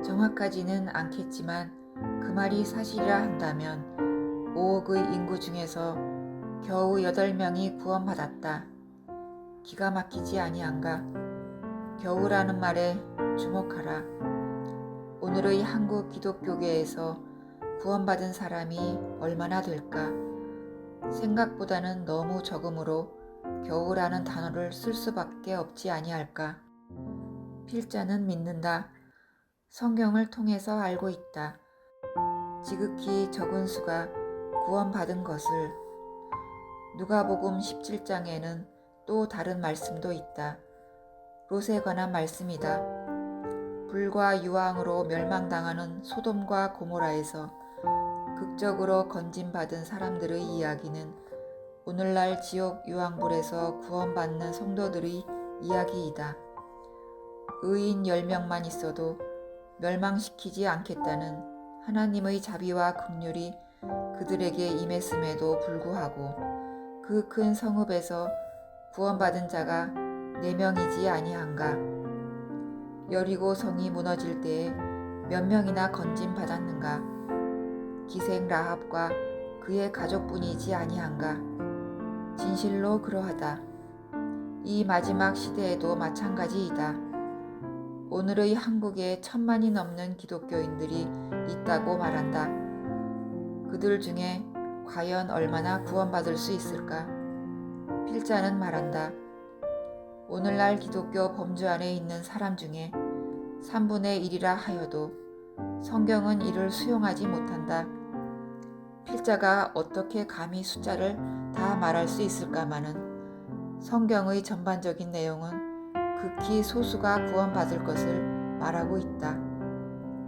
정확하지는 않겠지만 그 말이 사실이라 한다면 5억의 인구 중에서 겨우 8명이 구원받았다. 기가 막히지 아니한가. 겨우라는 말에 주목하라. 오늘의 한국 기독교계에서 구원받은 사람이 얼마나 될까? 생각보다는 너무 적으므로 겨우라는 단어를 쓸 수밖에 없지 아니할까. 필자는 믿는다. 성경을 통해서 알고 있다. 지극히 적은 수가 구원받은 것을. 누가복음 17장에는 또 다른 말씀도 있다. 롯에 관한 말씀이다. 불과 유황으로 멸망당하는 소돔과 고모라에서 극적으로 건진받은 사람들의 이야기는 오늘날 지옥 유황불에서 구원받는 성도들의 이야기이다. 의인 10명만 있어도 멸망시키지 않겠다는 하나님의 자비와 긍휼이 그들에게 임했음에도 불구하고 그 큰 성읍에서 구원받은 자가 4명이지 아니한가. 여리고 성이 무너질 때에 몇 명이나 건진받았는가. 기생 라합과 그의 가족뿐이지 아니한가. 진실로 그러하다. 이 마지막 시대에도 마찬가지이다. 오늘의 한국에 1000만이 넘는 기독교인들이 있다고 말한다. 그들 중에 과연 얼마나 구원받을 수 있을까? 필자는 말한다. 오늘날 기독교 범주 안에 있는 사람 중에 3분의 1이라 하여도 성경은 이를 수용하지 못한다. 필자가 어떻게 감히 숫자를 다 말할 수 있을까마는 성경의 전반적인 내용은 극히 소수가 구원받을 것을 말하고 있다.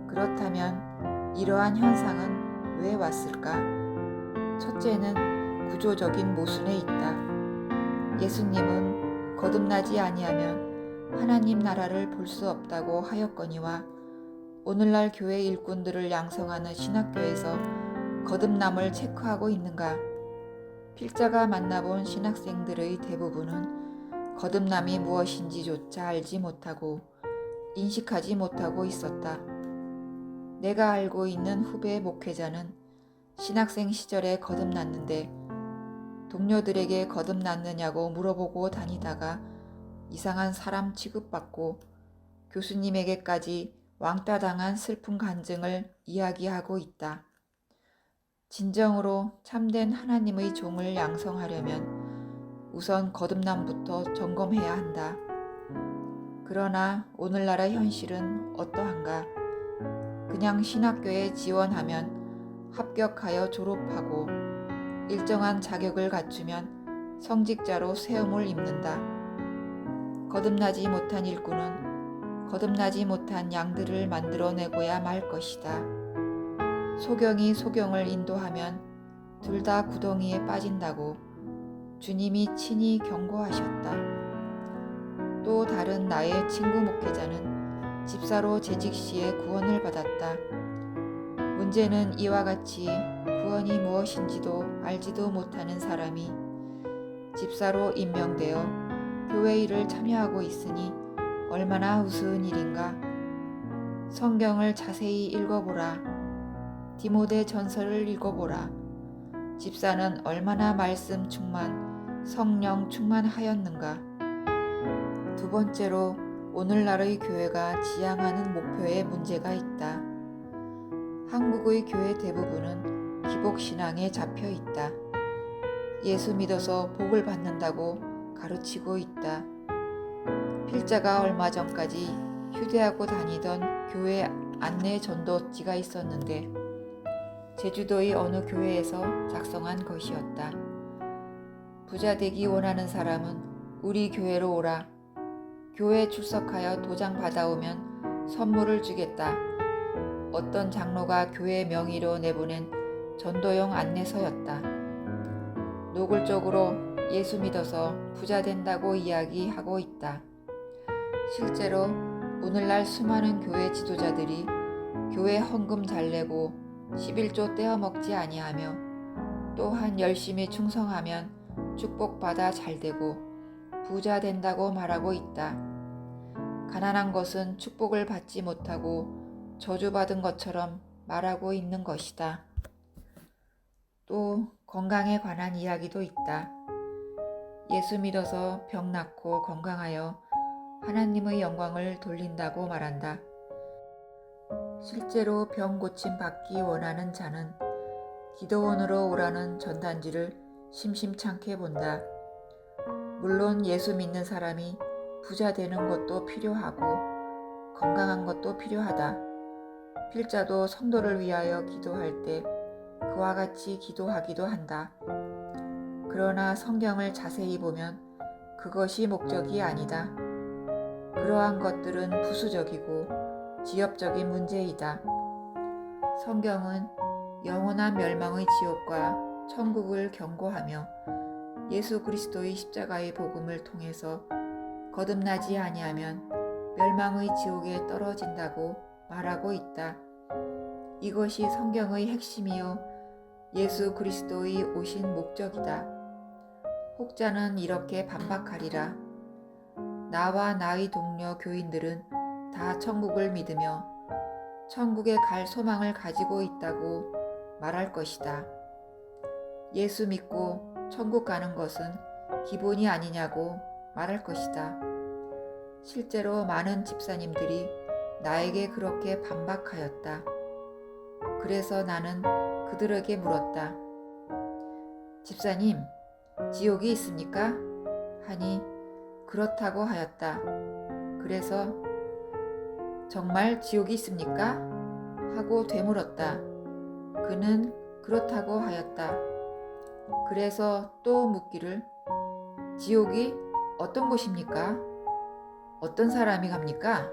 그렇다면 이러한 현상은 왜 왔을까? 첫째는 구조적인 모순에 있다. 예수님은 거듭나지 아니하면 하나님 나라를 볼 수 없다고 하였거니와 오늘날 교회 일꾼들을 양성하는 신학교에서 거듭남을 체크하고 있는가? 필자가 만나본 신학생들의 대부분은 거듭남이 무엇인지조차 알지 못하고 인식하지 못하고 있었다. 내가 알고 있는 후배 목회자는 신학생 시절에 거듭났는데 동료들에게 거듭났느냐고 물어보고 다니다가 이상한 사람 취급받고 교수님에게까지 왕따 당한 슬픈 간증을 이야기하고 있다. 진정으로 참된 하나님의 종을 양성하려면 우선 거듭남부터 점검해야 한다. 그러나 오늘날의 현실은 어떠한가? 그냥 신학교에 지원하면 합격하여 졸업하고 일정한 자격을 갖추면 성직자로 세움을 입는다. 거듭나지 못한 일꾼은 거듭나지 못한 양들을 만들어내고야 말 것이다. 소경이 소경을 인도하면 둘 다 구덩이에 빠진다고 주님이 친히 경고하셨다. 또 다른 나의 친구 목회자는 집사로 재직 시에 구원을 받았다. 문제는 이와 같이 구원이 무엇인지도 알지도 못하는 사람이 집사로 임명되어 교회 일을 참여하고 있으니 얼마나 우스운 일인가. 성경을 자세히 읽어보라. 디모데 전서를 읽어보라. 집사는 얼마나 말씀 충만, 성령 충만하였는가. 두 번째로 오늘날의 교회가 지향하는 목표에 문제가 있다. 한국의 교회 대부분은 기복신앙에 잡혀 있다. 예수 믿어서 복을 받는다고 가르치고 있다. 필자가 얼마 전까지 휴대하고 다니던 교회 안내 전도지가 있었는데 제주도의 어느 교회에서 작성한 것이었다. 부자 되기 원하는 사람은 우리 교회로 오라. 교회 출석하여 도장 받아오면 선물을 주겠다. 어떤 장로가 교회 명의로 내보낸 전도용 안내서였다. 노골적으로 예수 믿어서 부자 된다고 이야기하고 있다. 실제로 오늘날 수많은 교회 지도자들이 교회 헌금 잘 내고 11조 떼어먹지 아니하며 또한 열심히 충성하면 축복받아 잘되고 부자 된다고 말하고 있다. 가난한 것은 축복을 받지 못하고 저주받은 것처럼 말하고 있는 것이다. 또 건강에 관한 이야기도 있다. 예수 믿어서 병 낫고 건강하여 하나님의 영광을 돌린다고 말한다. 실제로 병 고침 받기 원하는 자는 기도원으로 오라는 전단지를 심심찮게 본다. 물론 예수 믿는 사람이 부자 되는 것도 필요하고 건강한 것도 필요하다. 필자도 성도를 위하여 기도할 때 그와 같이 기도하기도 한다. 그러나 성경을 자세히 보면 그것이 목적이 아니다. 그러한 것들은 부수적이고 지엽적인 문제이다. 성경은 영원한 멸망의 지옥과 천국을 경고하며 예수 그리스도의 십자가의 복음을 통해서 거듭나지 아니하면 멸망의 지옥에 떨어진다고 말하고 있다. 이것이 성경의 핵심이요 예수 그리스도의 오신 목적이다. 혹자는 이렇게 반박하리라. 나와 나의 동료 교인들은 다 천국을 믿으며 천국에 갈 소망을 가지고 있다고 말할 것이다. 예수 믿고 천국 가는 것은 기본이 아니냐고 말할 것이다. 실제로 많은 집사님들이 나에게 그렇게 반박하였다. 그래서 나는 그들에게 물었다. 집사님, 지옥이 있습니까? 하니 그렇다고 하였다. 그래서 정말 지옥이 있습니까? 하고 되물었다. 그는 그렇다고 하였다. 그래서 또 묻기를 지옥이 어떤 곳입니까? 어떤 사람이 갑니까?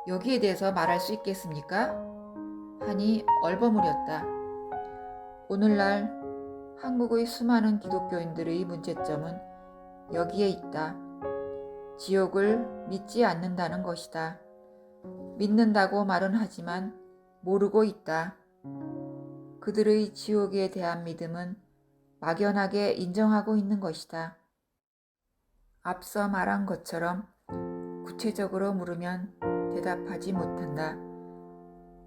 여기에 대해서 말할 수 있겠습니까? 하니 얼버무렸다. 오늘날 한국의 수많은 기독교인들의 문제점은 여기에 있다. 지옥을 믿지 않는다는 것이다. 믿는다고 말은 하지만 모르고 있다. 그들의 지옥에 대한 믿음은 막연하게 인정하고 있는 것이다. 앞서 말한 것처럼 구체적으로 물으면 대답하지 못한다.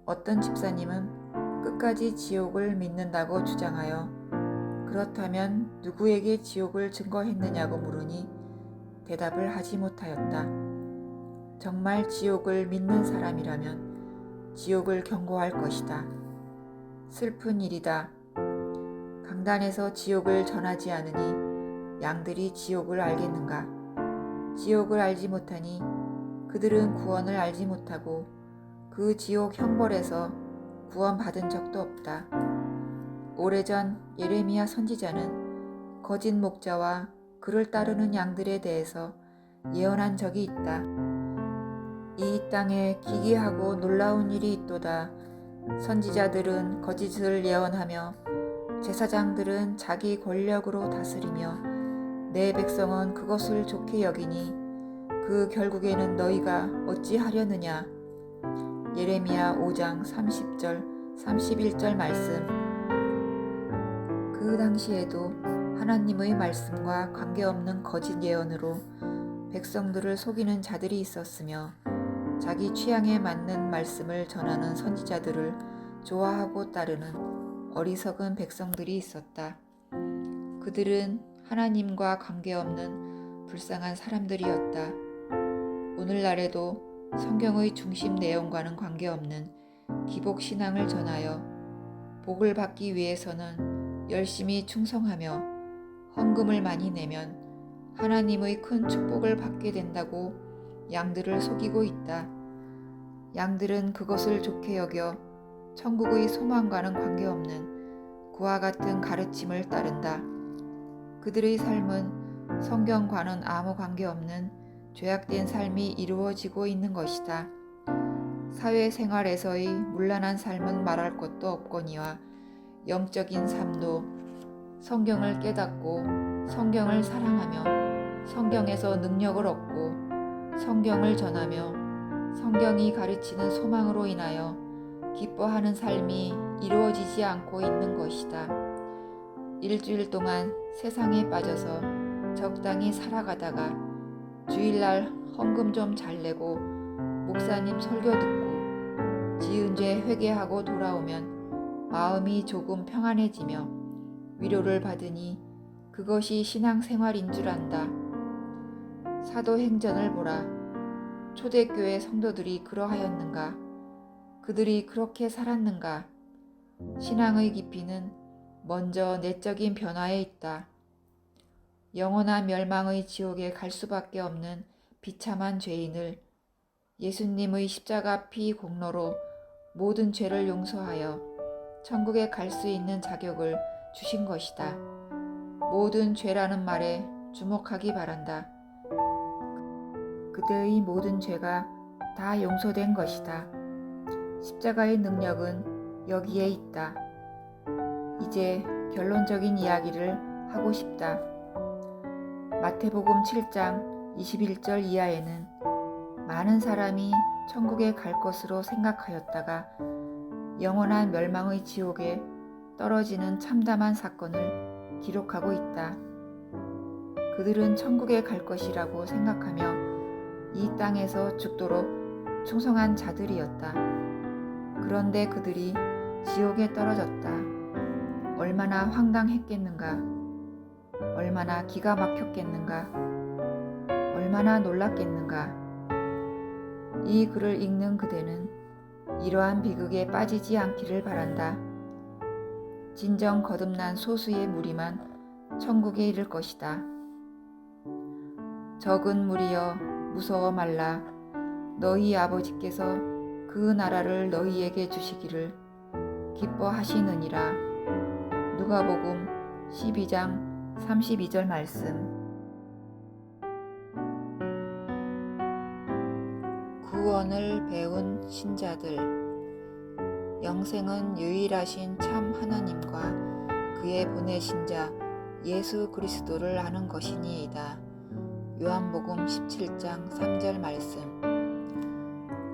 어떤 집사님은 끝까지 지옥을 믿는다고 주장하여 그렇다면 누구에게 지옥을 증거했느냐고 물으니 대답을 하지 못하였다. 정말 지옥을 믿는 사람이라면 지옥을 경고할 것이다. 슬픈 일이다. 강단에서 지옥을 전하지 않으니 양들이 지옥을 알겠는가? 지옥을 알지 못하니 그들은 구원을 알지 못하고 그 지옥 형벌에서 구원받은 적도 없다. 오래전 예레미야 선지자는 거짓 목자와 그를 따르는 양들에 대해서 예언한 적이 있다. 이 땅에 기이하고 놀라운 일이 있도다. 선지자들은 거짓을 예언하며 제사장들은 자기 권력으로 다스리며 내 백성은 그것을 좋게 여기니 그 결국에는 너희가 어찌하려느냐. 예레미야 5장 30절 31절 말씀. 그 당시에도 하나님의 말씀과 관계없는 거짓 예언으로 백성들을 속이는 자들이 있었으며 자기 취향에 맞는 말씀을 전하는 선지자들을 좋아하고 따르는 어리석은 백성들이 있었다. 그들은 하나님과 관계없는 불쌍한 사람들이었다. 오늘날에도 성경의 중심 내용과는 관계없는 기복신앙을 전하여 복을 받기 위해서는 열심히 충성하며 헌금을 많이 내면 하나님의 큰 축복을 받게 된다고 양들을 속이고 있다. 양들은 그것을 좋게 여겨 천국의 소망과는 관계없는 그와 같은 가르침을 따른다. 그들의 삶은 성경과는 아무 관계없는 죄악된 삶이 이루어지고 있는 것이다. 사회생활에서의 문란한 삶은 말할 것도 없거니와 영적인 삶도 성경을 깨닫고 성경을 사랑하며 성경에서 능력을 얻고 성경을 전하며 성경이 가르치는 소망으로 인하여 기뻐하는 삶이 이루어지지 않고 있는 것이다. 일주일 동안 세상에 빠져서 적당히 살아가다가 주일날 헌금 좀 잘 내고 목사님 설교 듣고 지은 죄 회개하고 돌아오면 마음이 조금 평안해지며 위로를 받으니 그것이 신앙생활인 줄 안다. 사도행전을 보라. 초대교회 성도들이 그러하였는가? 그들이 그렇게 살았는가? 신앙의 깊이는 먼저 내적인 변화에 있다. 영원한 멸망의 지옥에 갈 수밖에 없는 비참한 죄인을 예수님의 십자가 피 공로로 모든 죄를 용서하여 천국에 갈 수 있는 자격을 주신 것이다. 모든 죄라는 말에 주목하기 바란다. 그대의 모든 죄가 다 용서된 것이다. 십자가의 능력은 여기에 있다. 이제 결론적인 이야기를 하고 싶다. 마태복음 7장 21절 이하에는 많은 사람이 천국에 갈 것으로 생각하였다가 영원한 멸망의 지옥에 떨어지는 참담한 사건을 기록하고 있다. 그들은 천국에 갈 것이라고 생각하며 이 땅에서 죽도록 충성한 자들이었다. 그런데 그들이 지옥에 떨어졌다. 얼마나 황당했겠는가? 얼마나 기가 막혔겠는가? 얼마나 놀랐겠는가? 이 글을 읽는 그대는 이러한 비극에 빠지지 않기를 바란다. 진정 거듭난 소수의 무리만 천국에 이를 것이다. 적은 무리여 무서워 말라. 너희 아버지께서 그 나라를 너희에게 주시기를 기뻐하시느니라. 누가복음 12장 32절 말씀. 구원을 배운 신자들. 영생은 유일하신 참 하나님과 그의 보내신 자 예수 그리스도를 아는 것이니이다. 요한복음 17장 3절 말씀.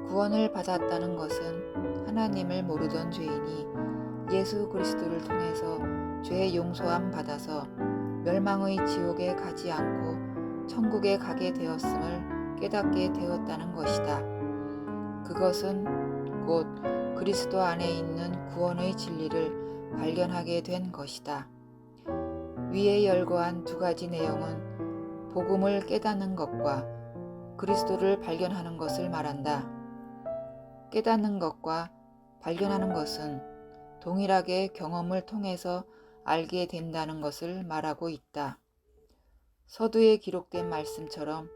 구원을 받았다는 것은 하나님을 모르던 죄인이 예수 그리스도를 통해서 죄 용서함 받아서 멸망의 지옥에 가지 않고 천국에 가게 되었음을 깨닫게 되었다는 것이다. 그것은 곧 그리스도 안에 있는 구원의 진리를 발견하게 된 것이다. 위에 열거한 두 가지 내용은 복음을 깨닫는 것과 그리스도를 발견하는 것을 말한다. 깨닫는 것과 발견하는 것은 동일하게 경험을 통해서 알게 된다는 것을 말하고 있다. 서두에 기록된 말씀처럼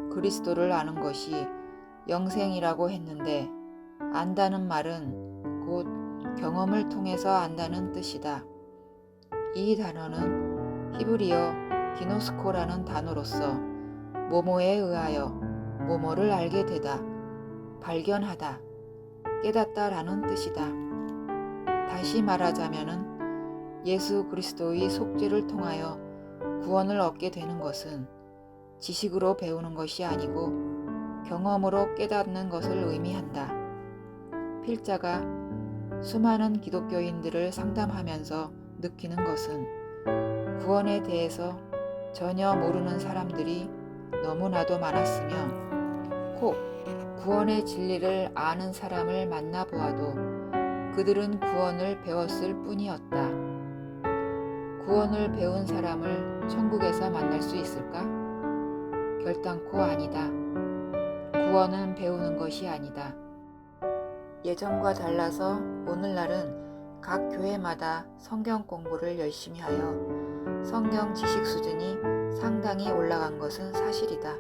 그리스도를 아는 것이 영생이라고 했는데, 안다는 말은 곧 경험을 통해서 안다는 뜻이다. 이 단어는 히브리어 기노스코라는 단어로서 뭐뭐에 의하여 뭐뭐를 알게 되다, 발견하다, 깨닫다라는 뜻이다. 다시 말하자면은 예수 그리스도의 속죄를 통하여 구원을 얻게 되는 것은 지식으로 배우는 것이 아니고 경험으로 깨닫는 것을 의미한다. 필자가 수많은 기독교인들을 상담하면서 느끼는 것은 구원에 대해서 전혀 모르는 사람들이 너무나도 많았으며, 혹 구원의 진리를 아는 사람을 만나보아도 그들은 구원을 배웠을 뿐이었다. 구원을 배운 사람을 천국에서 만날 수 있을까? 결단코 아니다. 구원은 배우는 것이 아니다. 예전과 달라서 오늘날은 각 교회마다 성경 공부를 열심히 하여 성경 지식 수준이 상당히 올라간 것은 사실이다.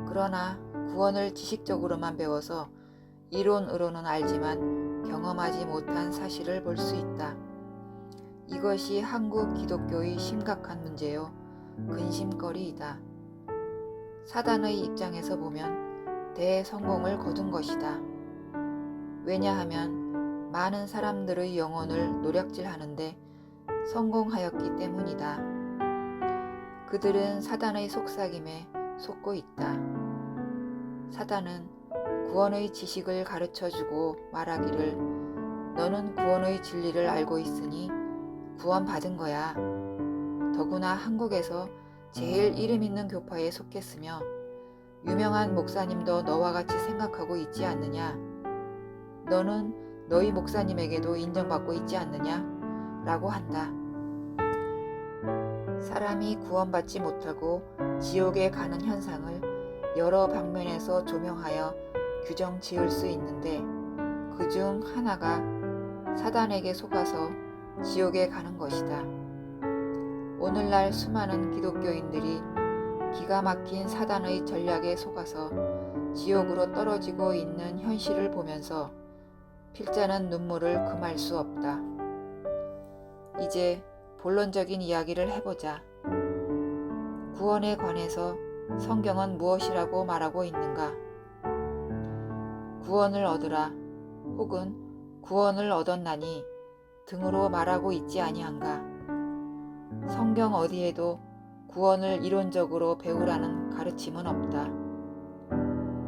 그러나 구원을 지식적으로만 배워서 이론으로는 알지만 경험하지 못한 사실을 볼 수 있다. 이것이 한국 기독교의 심각한 문제요, 근심거리이다. 사단의 입장에서 보면 대성공을 거둔 것이다. 왜냐하면 많은 사람들의 영혼을 노략질하는데 성공하였기 때문이다. 그들은 사단의 속삭임에 속고 있다. 사단은 구원의 지식을 가르쳐주고 말하기를, 너는 구원의 진리를 알고 있으니 구원받은 거야. 더구나 한국에서 제일 이름 있는 교파에 속했으며 유명한 목사님도 너와 같이 생각하고 있지 않느냐? 너는 너희 목사님에게도 인정받고 있지 않느냐? 라고 한다. 사람이 구원받지 못하고 지옥에 가는 현상을 여러 방면에서 조명하여 규정 지을 수 있는데, 그중 하나가 사단에게 속아서 지옥에 가는 것이다. 오늘날 수많은 기독교인들이 기가 막힌 사단의 전략에 속아서 지옥으로 떨어지고 있는 현실을 보면서 필자는 눈물을 금할 수 없다. 이제 본론적인 이야기를 해보자. 구원에 관해서 성경은 무엇이라고 말하고 있는가? 구원을 얻으라, 혹은 구원을 얻었나니 등으로 말하고 있지 아니한가? 성경 어디에도 구원을 이론적으로 배우라는 가르침은 없다.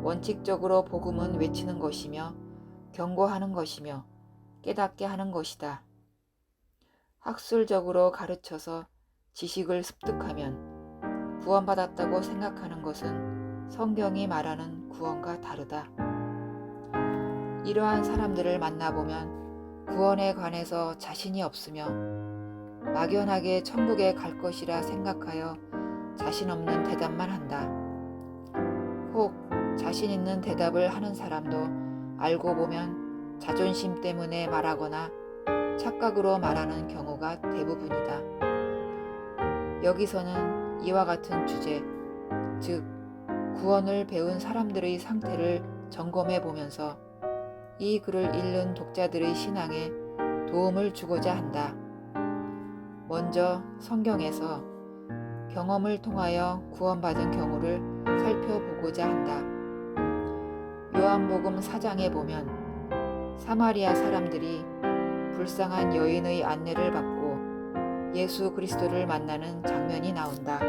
원칙적으로 복음은 외치는 것이며 경고하는 것이며 깨닫게 하는 것이다. 학술적으로 가르쳐서 지식을 습득하면 구원받았다고 생각하는 것은 성경이 말하는 구원과 다르다. 이러한 사람들을 만나보면 구원에 관해서 자신이 없으며 막연하게 천국에 갈 것이라 생각하여 자신 없는 대답만 한다. 혹 자신 있는 대답을 하는 사람도 알고 보면 자존심 때문에 말하거나 착각으로 말하는 경우가 대부분이다. 여기서는 이와 같은 주제, 즉 구원을 배운 사람들의 상태를 점검해 보면서 이 글을 읽는 독자들의 신앙에 도움을 주고자 한다. 먼저 성경에서 경험을 통하여 구원받은 경우를 살펴보고자 한다. 요한복음 4장에 보면 사마리아 사람들이 불쌍한 여인의 안내를 받고 예수 그리스도를 만나는 장면이 나온다.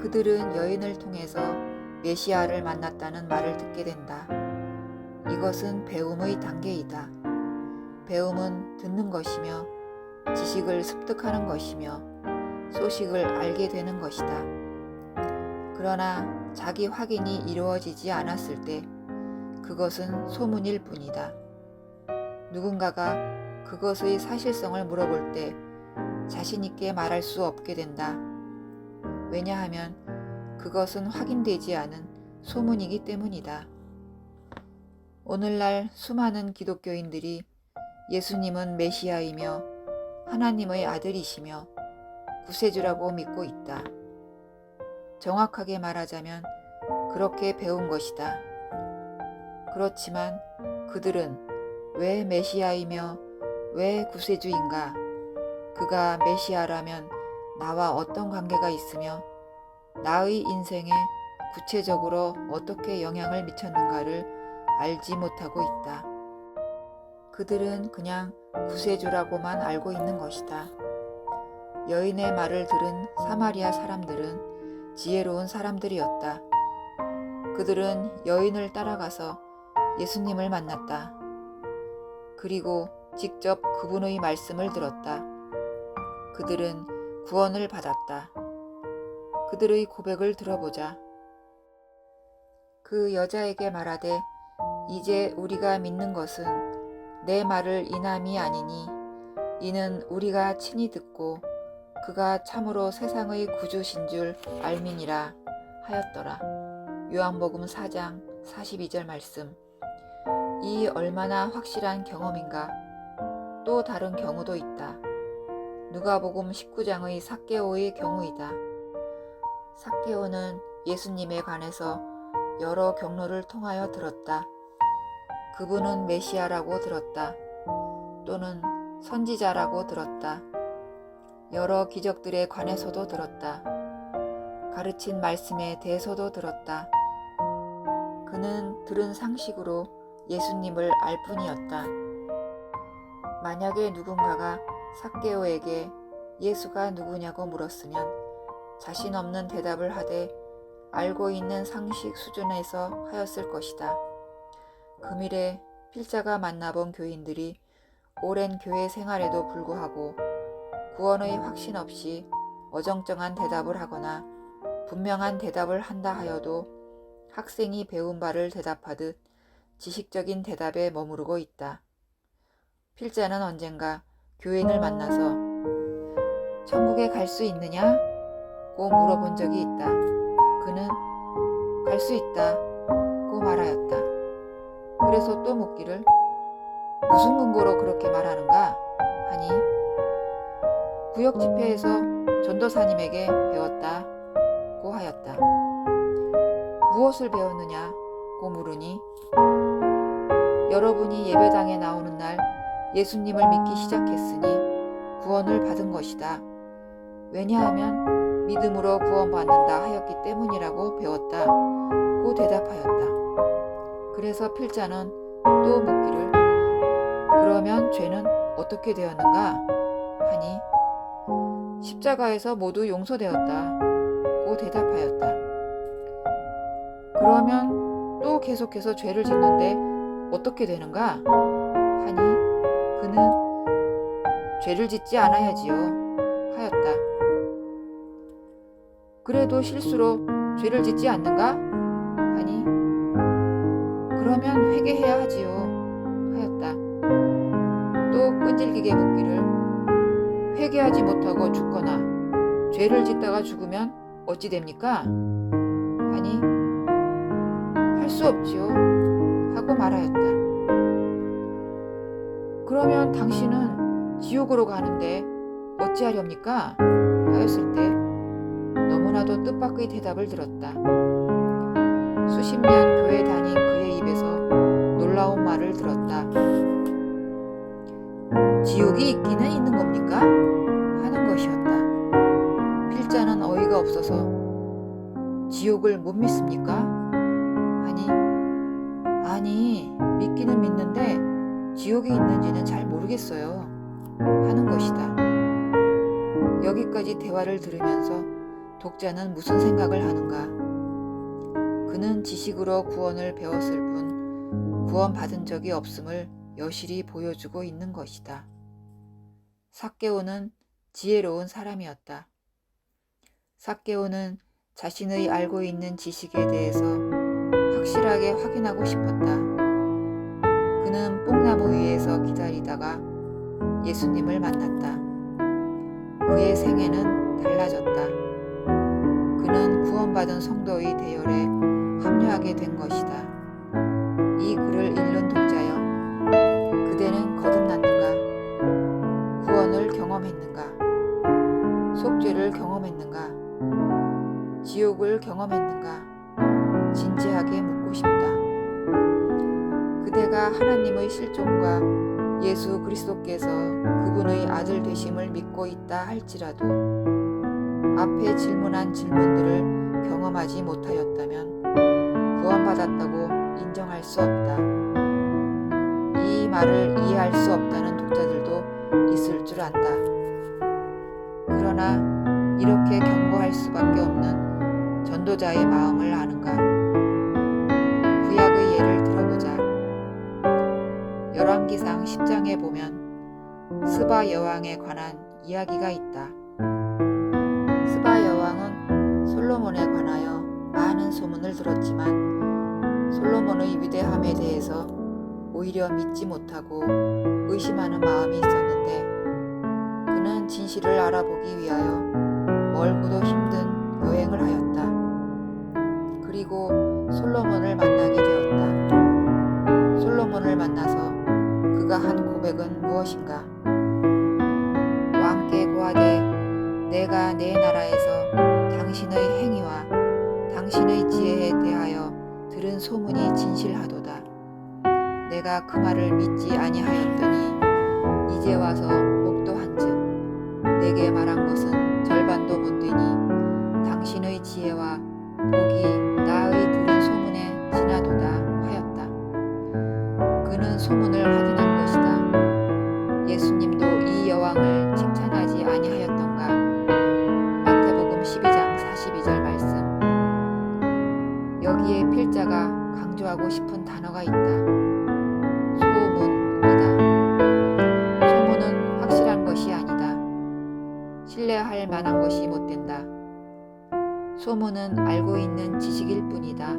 그들은 여인을 통해서 메시아를 만났다는 말을 듣게 된다. 이것은 배움의 단계이다. 배움은 듣는 것이며 지식을 습득하는 것이며 소식을 알게 되는 것이다. 그러나 자기 확인이 이루어지지 않았을 때 그것은 소문일 뿐이다. 누군가가 그것의 사실성을 물어볼 때 자신 있게 말할 수 없게 된다. 왜냐하면 그것은 확인되지 않은 소문이기 때문이다. 오늘날 수많은 기독교인들이 예수님은 메시아이며 하나님의 아들이시며 구세주라고 믿고 있다. 정확하게 말하자면 그렇게 배운 것이다. 그렇지만 그들은 왜 메시아이며 왜 구세주인가? 그가 메시아라면 나와 어떤 관계가 있으며 나의 인생에 구체적으로 어떻게 영향을 미쳤는가를 알지 못하고 있다. 그들은 그냥 구세주라고만 알고 있는 것이다. 여인의 말을 들은 사마리아 사람들은 지혜로운 사람들이었다. 그들은 여인을 따라가서 예수님을 만났다. 그리고 직접 그분의 말씀을 들었다. 그들은 구원을 받았다. 그들의 고백을 들어보자. 그 여자에게 말하되 이제 우리가 믿는 것은 내 말을 인함이 아니니 이는 우리가 친히 듣고 그가 참으로 세상의 구주신 줄 알미니라 하였더라. 요한복음 4장 42절 말씀. 이 얼마나 확실한 경험인가. 또 다른 경우도 있다. 누가복음 19장의 삭개오의 경우이다. 삭개오는 예수님에 관해서 여러 경로를 통하여 들었다. 그분은 메시아라고 들었다. 또는 선지자라고 들었다. 여러 기적들에 관해서도 들었다. 가르친 말씀에 대해서도 들었다. 그는 들은 상식으로 예수님을 알 뿐이었다. 만약에 누군가가 삭개오에게 예수가 누구냐고 물었으면 자신 없는 대답을 하되 알고 있는 상식 수준에서 하였을 것이다. 금일에 필자가 만나본 교인들이 오랜 교회 생활에도 불구하고 구원의 확신 없이 어정쩡한 대답을 하거나 분명한 대답을 한다 하여도 학생이 배운 바를 대답하듯 지식적인 대답에 머무르고 있다. 필자는 언젠가 교인을 만나서 천국에 갈 수 있느냐? 고 물어본 적이 있다. 그는 갈 수 있다 고 말하였다. 그래서 또 묻기를 무슨 근거로 그렇게 말하는가? 하니 구역 집회에서 전도사님에게 배웠다 고 하였다. 무엇을 배웠느냐 고 물으니 여러분이 예배당에 나오는 날 예수님을 믿기 시작했으니 구원을 받은 것이다. 왜냐하면 믿음으로 구원받는다 하였기 때문이라고 배웠다 고 대답하였다. 그래서 필자는 또 묻기를 그러면 죄는 어떻게 되었는가? 하니 십자가에서 모두 용서되었다 고 대답하였다. 그러면 또 계속해서 죄를 짓는데 어떻게 되는가? 하니 그는 죄를 짓지 않아야지요 하였다. 그래도 실수로 죄를 짓지 않는가? 하니 그러면 회개해야 하지요 하였다. 또 끈질기게 묻기를 회개하지 못하고 죽거나 죄를 짓다가 죽으면 어찌 됩니까? 하니 할 수 없지요 하고 말하였다. 그러면 당신은 지옥으로 가는데 어찌하렵니까? 하였을 때 너무나도 뜻밖의 대답을 들었다. 수십 년 교회 다닌 그의 입에서 놀라운 말을 들었다. 지옥이 있기는 있는 겁니까? 하는 것이었다. 필자는 어이가 없어서 지옥을 못 믿습니까? 아니 믿기는 믿는데 지옥이 있는지는 잘 모르겠어요 하는 것이다. 여기까지 대화를 들으면서 독자는 무슨 생각을 하는가? 그는 지식으로 구원을 배웠을 뿐 구원받은 적이 없음을 여실히 보여주고 있는 것이다. 삭개오는 지혜로운 사람이었다. 삭개오는 자신의 알고 있는 지식에 대해서 확실하게 확인하고 싶었다. 그는 뽕나무 위에서 기다리다가 예수님을 만났다. 그의 생애는 달라졌다. 그는 구원받은 성도의 대열에 합류하게 된 것이다. 이 글을 읽는 독자여, 그대는 거듭났는가? 구원을 경험했는가? 속죄를 경험했는가? 지옥을 경험했는가? 진지하게 묻고 싶다. 그대가 하나님의 실존과 예수 그리스도께서 그분의 아들 되심을 믿고 있다 할지라도 앞에 질문한 질문들을 경험하지 못하였다면 구원받았다고 인정할 수 없다. 이 말을 이해할 수 없다는 독자들도 있을 줄 안다. 그러나 이렇게 경고할 수밖에 없는 전도자의 마음을 아는가? 구약의 예를 들어보자. 열왕기상 10장에 보면 스바 여왕에 관한 이야기가 있다. 스바 여왕은 솔로몬에 관하여 많은 소문을 들었지만 솔로몬의 위대함에 대해서 오히려 믿지 못하고 의심하는 마음이 있었는데 그는 진실을 알아보기 위하여 멀고도 힘든 여행을 하였다. 그리고 솔로몬을 만나게 되었다. 솔로몬을 만나서 그가 한 고백은 무엇인가? 왕께 고하되 내가 내 나라에서 당신의 행위와 당신의 지혜에 대하여 들은 소문이 진실하도다. 내가 그 말을 믿지 아니하였더니 이제 와서 목도한즉 내게 말한 것은 절반도 못되니 당신의 지혜와 복이 나의 들은 소문에 지나도다 하였다. 그는 소문을 확인한 것이다. 예수님도 이 여왕을 칭찬하지 아니하였던가? 마태복음 12장 42절 말씀. 여기에 필자가 강조하고 싶은 단어가 있다. 소문이다. 소문은 확실한 것이 아니다. 신뢰할 만한 것이 못 된다. 소문은 알고 있는 지식일 뿐이다.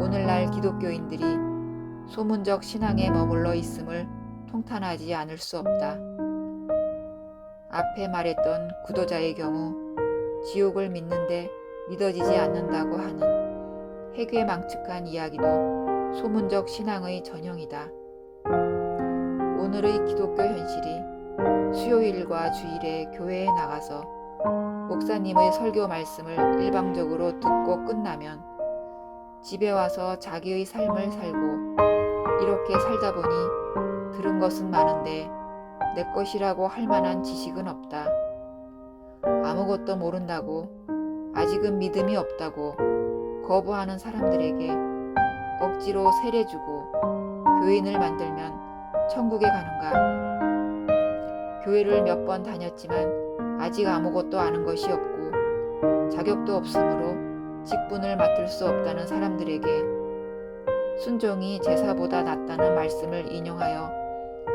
오늘날 기독교인들이 소문적 신앙에 머물러 있음을 통탄하지 않을 수 없다. 앞에 말했던 구도자의 경우 지옥을 믿는데 믿어지지 않는다고 하는 해괴망측한 이야기도 소문적 신앙의 전형이다. 오늘의 기독교 현실이 수요일과 주일에 교회에 나가서 목사님의 설교 말씀을 일방적으로 듣고 끝나면 집에 와서 자기의 삶을 살고 이렇게 살다 보니 들은 것은 많은데 내 것이라고 할 만한 지식은 없다. 아무것도 모른다고, 아직은 믿음이 없다고 거부하는 사람들에게 억지로 세례주고 교인을 만들면 천국에 가는가? 교회를 몇 번 다녔지만 아직 아무것도 아는 것이 없고 자격도 없으므로 직분을 맡을 수 없다는 사람들에게 순종이 제사보다 낫다는 말씀을 인용하여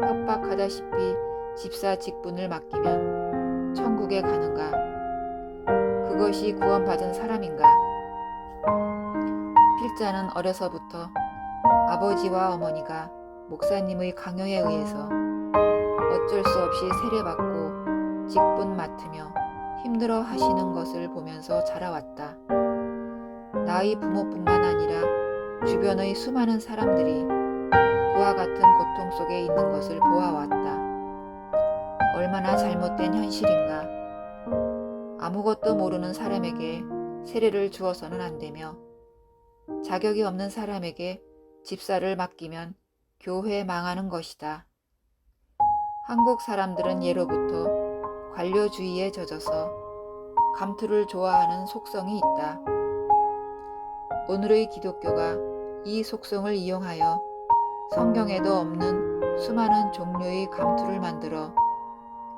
협박하다시피 집사 직분을 맡기면 천국에 가는가? 그것이 구원받은 사람인가? 필자는 어려서부터 아버지와 어머니가 목사님의 강요에 의해서 어쩔 수 없이 세례받고 직분 맡으며 힘들어 하시는 것을 보면서 자라왔다. 나의 부모뿐만 아니라 주변의 수많은 사람들이 그와 같은 고통 속에 있는 것을 보아왔다. 얼마나 잘못된 현실인가. 아무것도 모르는 사람에게 세례를 주어서는 안 되며 자격이 없는 사람에게 집사를 맡기면 교회 망하는 것이다. 한국 사람들은 예로부터 관료주의에 젖어서 감투를 좋아하는 속성이 있다. 오늘의 기독교가 이 속성을 이용하여 성경에도 없는 수많은 종류의 감투를 만들어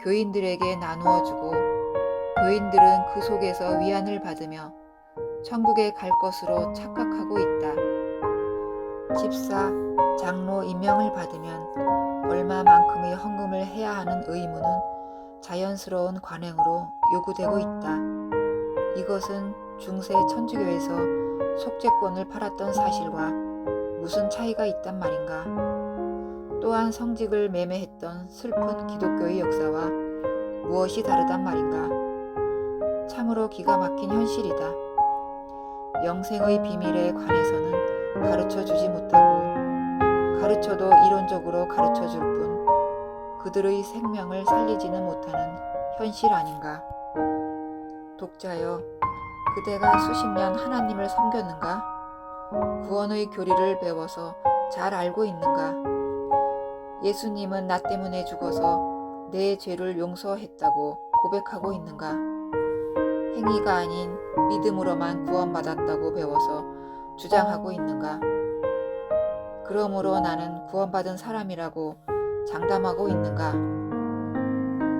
교인들에게 나누어 주고 교인들은 그 속에서 위안을 받으며 천국에 갈 것으로 착각하고 있다. 집사, 장로 임명을 받으면 얼마만큼의 헌금을 해야 하는 의무는 자연스러운 관행으로 요구되고 있다. 이것은 중세 천주교에서 속죄권을 팔았던 사실과 무슨 차이가 있단 말인가. 또한 성직을 매매했던 슬픈 기독교의 역사와 무엇이 다르단 말인가. 참으로 기가 막힌 현실이다. 영생의 비밀에 관해서는 가르쳐주지 못하고 가르쳐도 이론적으로 가르쳐줄 뿐 그들의 생명을 살리지는 못하는 현실 아닌가? 독자여, 그대가 수십 년 하나님을 섬겼는가? 구원의 교리를 배워서 잘 알고 있는가? 예수님은 나 때문에 죽어서 내 죄를 용서했다고 고백하고 있는가? 행위가 아닌 믿음으로만 구원받았다고 배워서 주장하고 있는가? 그러므로 나는 구원받은 사람이라고 장담하고 있는가?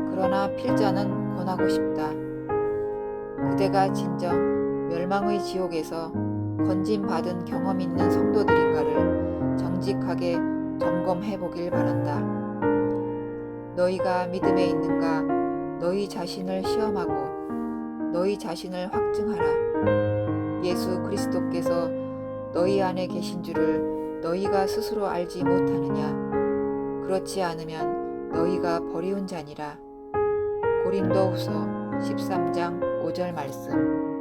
그러나 필자는 권하고 싶다. 그대가 진정 멸망의 지옥에서 건짐받은 경험 있는 성도들인가를 정직하게 점검해 보길 바란다. 너희가 믿음에 있는가 너희 자신을 시험하고 너희 자신을 확증하라. 예수 그리스도께서 너희 안에 계신 줄을 너희가 스스로 알지 못하느냐? 그렇지 않으면 너희가 버리운 자니라. 고린도후서 13장 5절 말씀.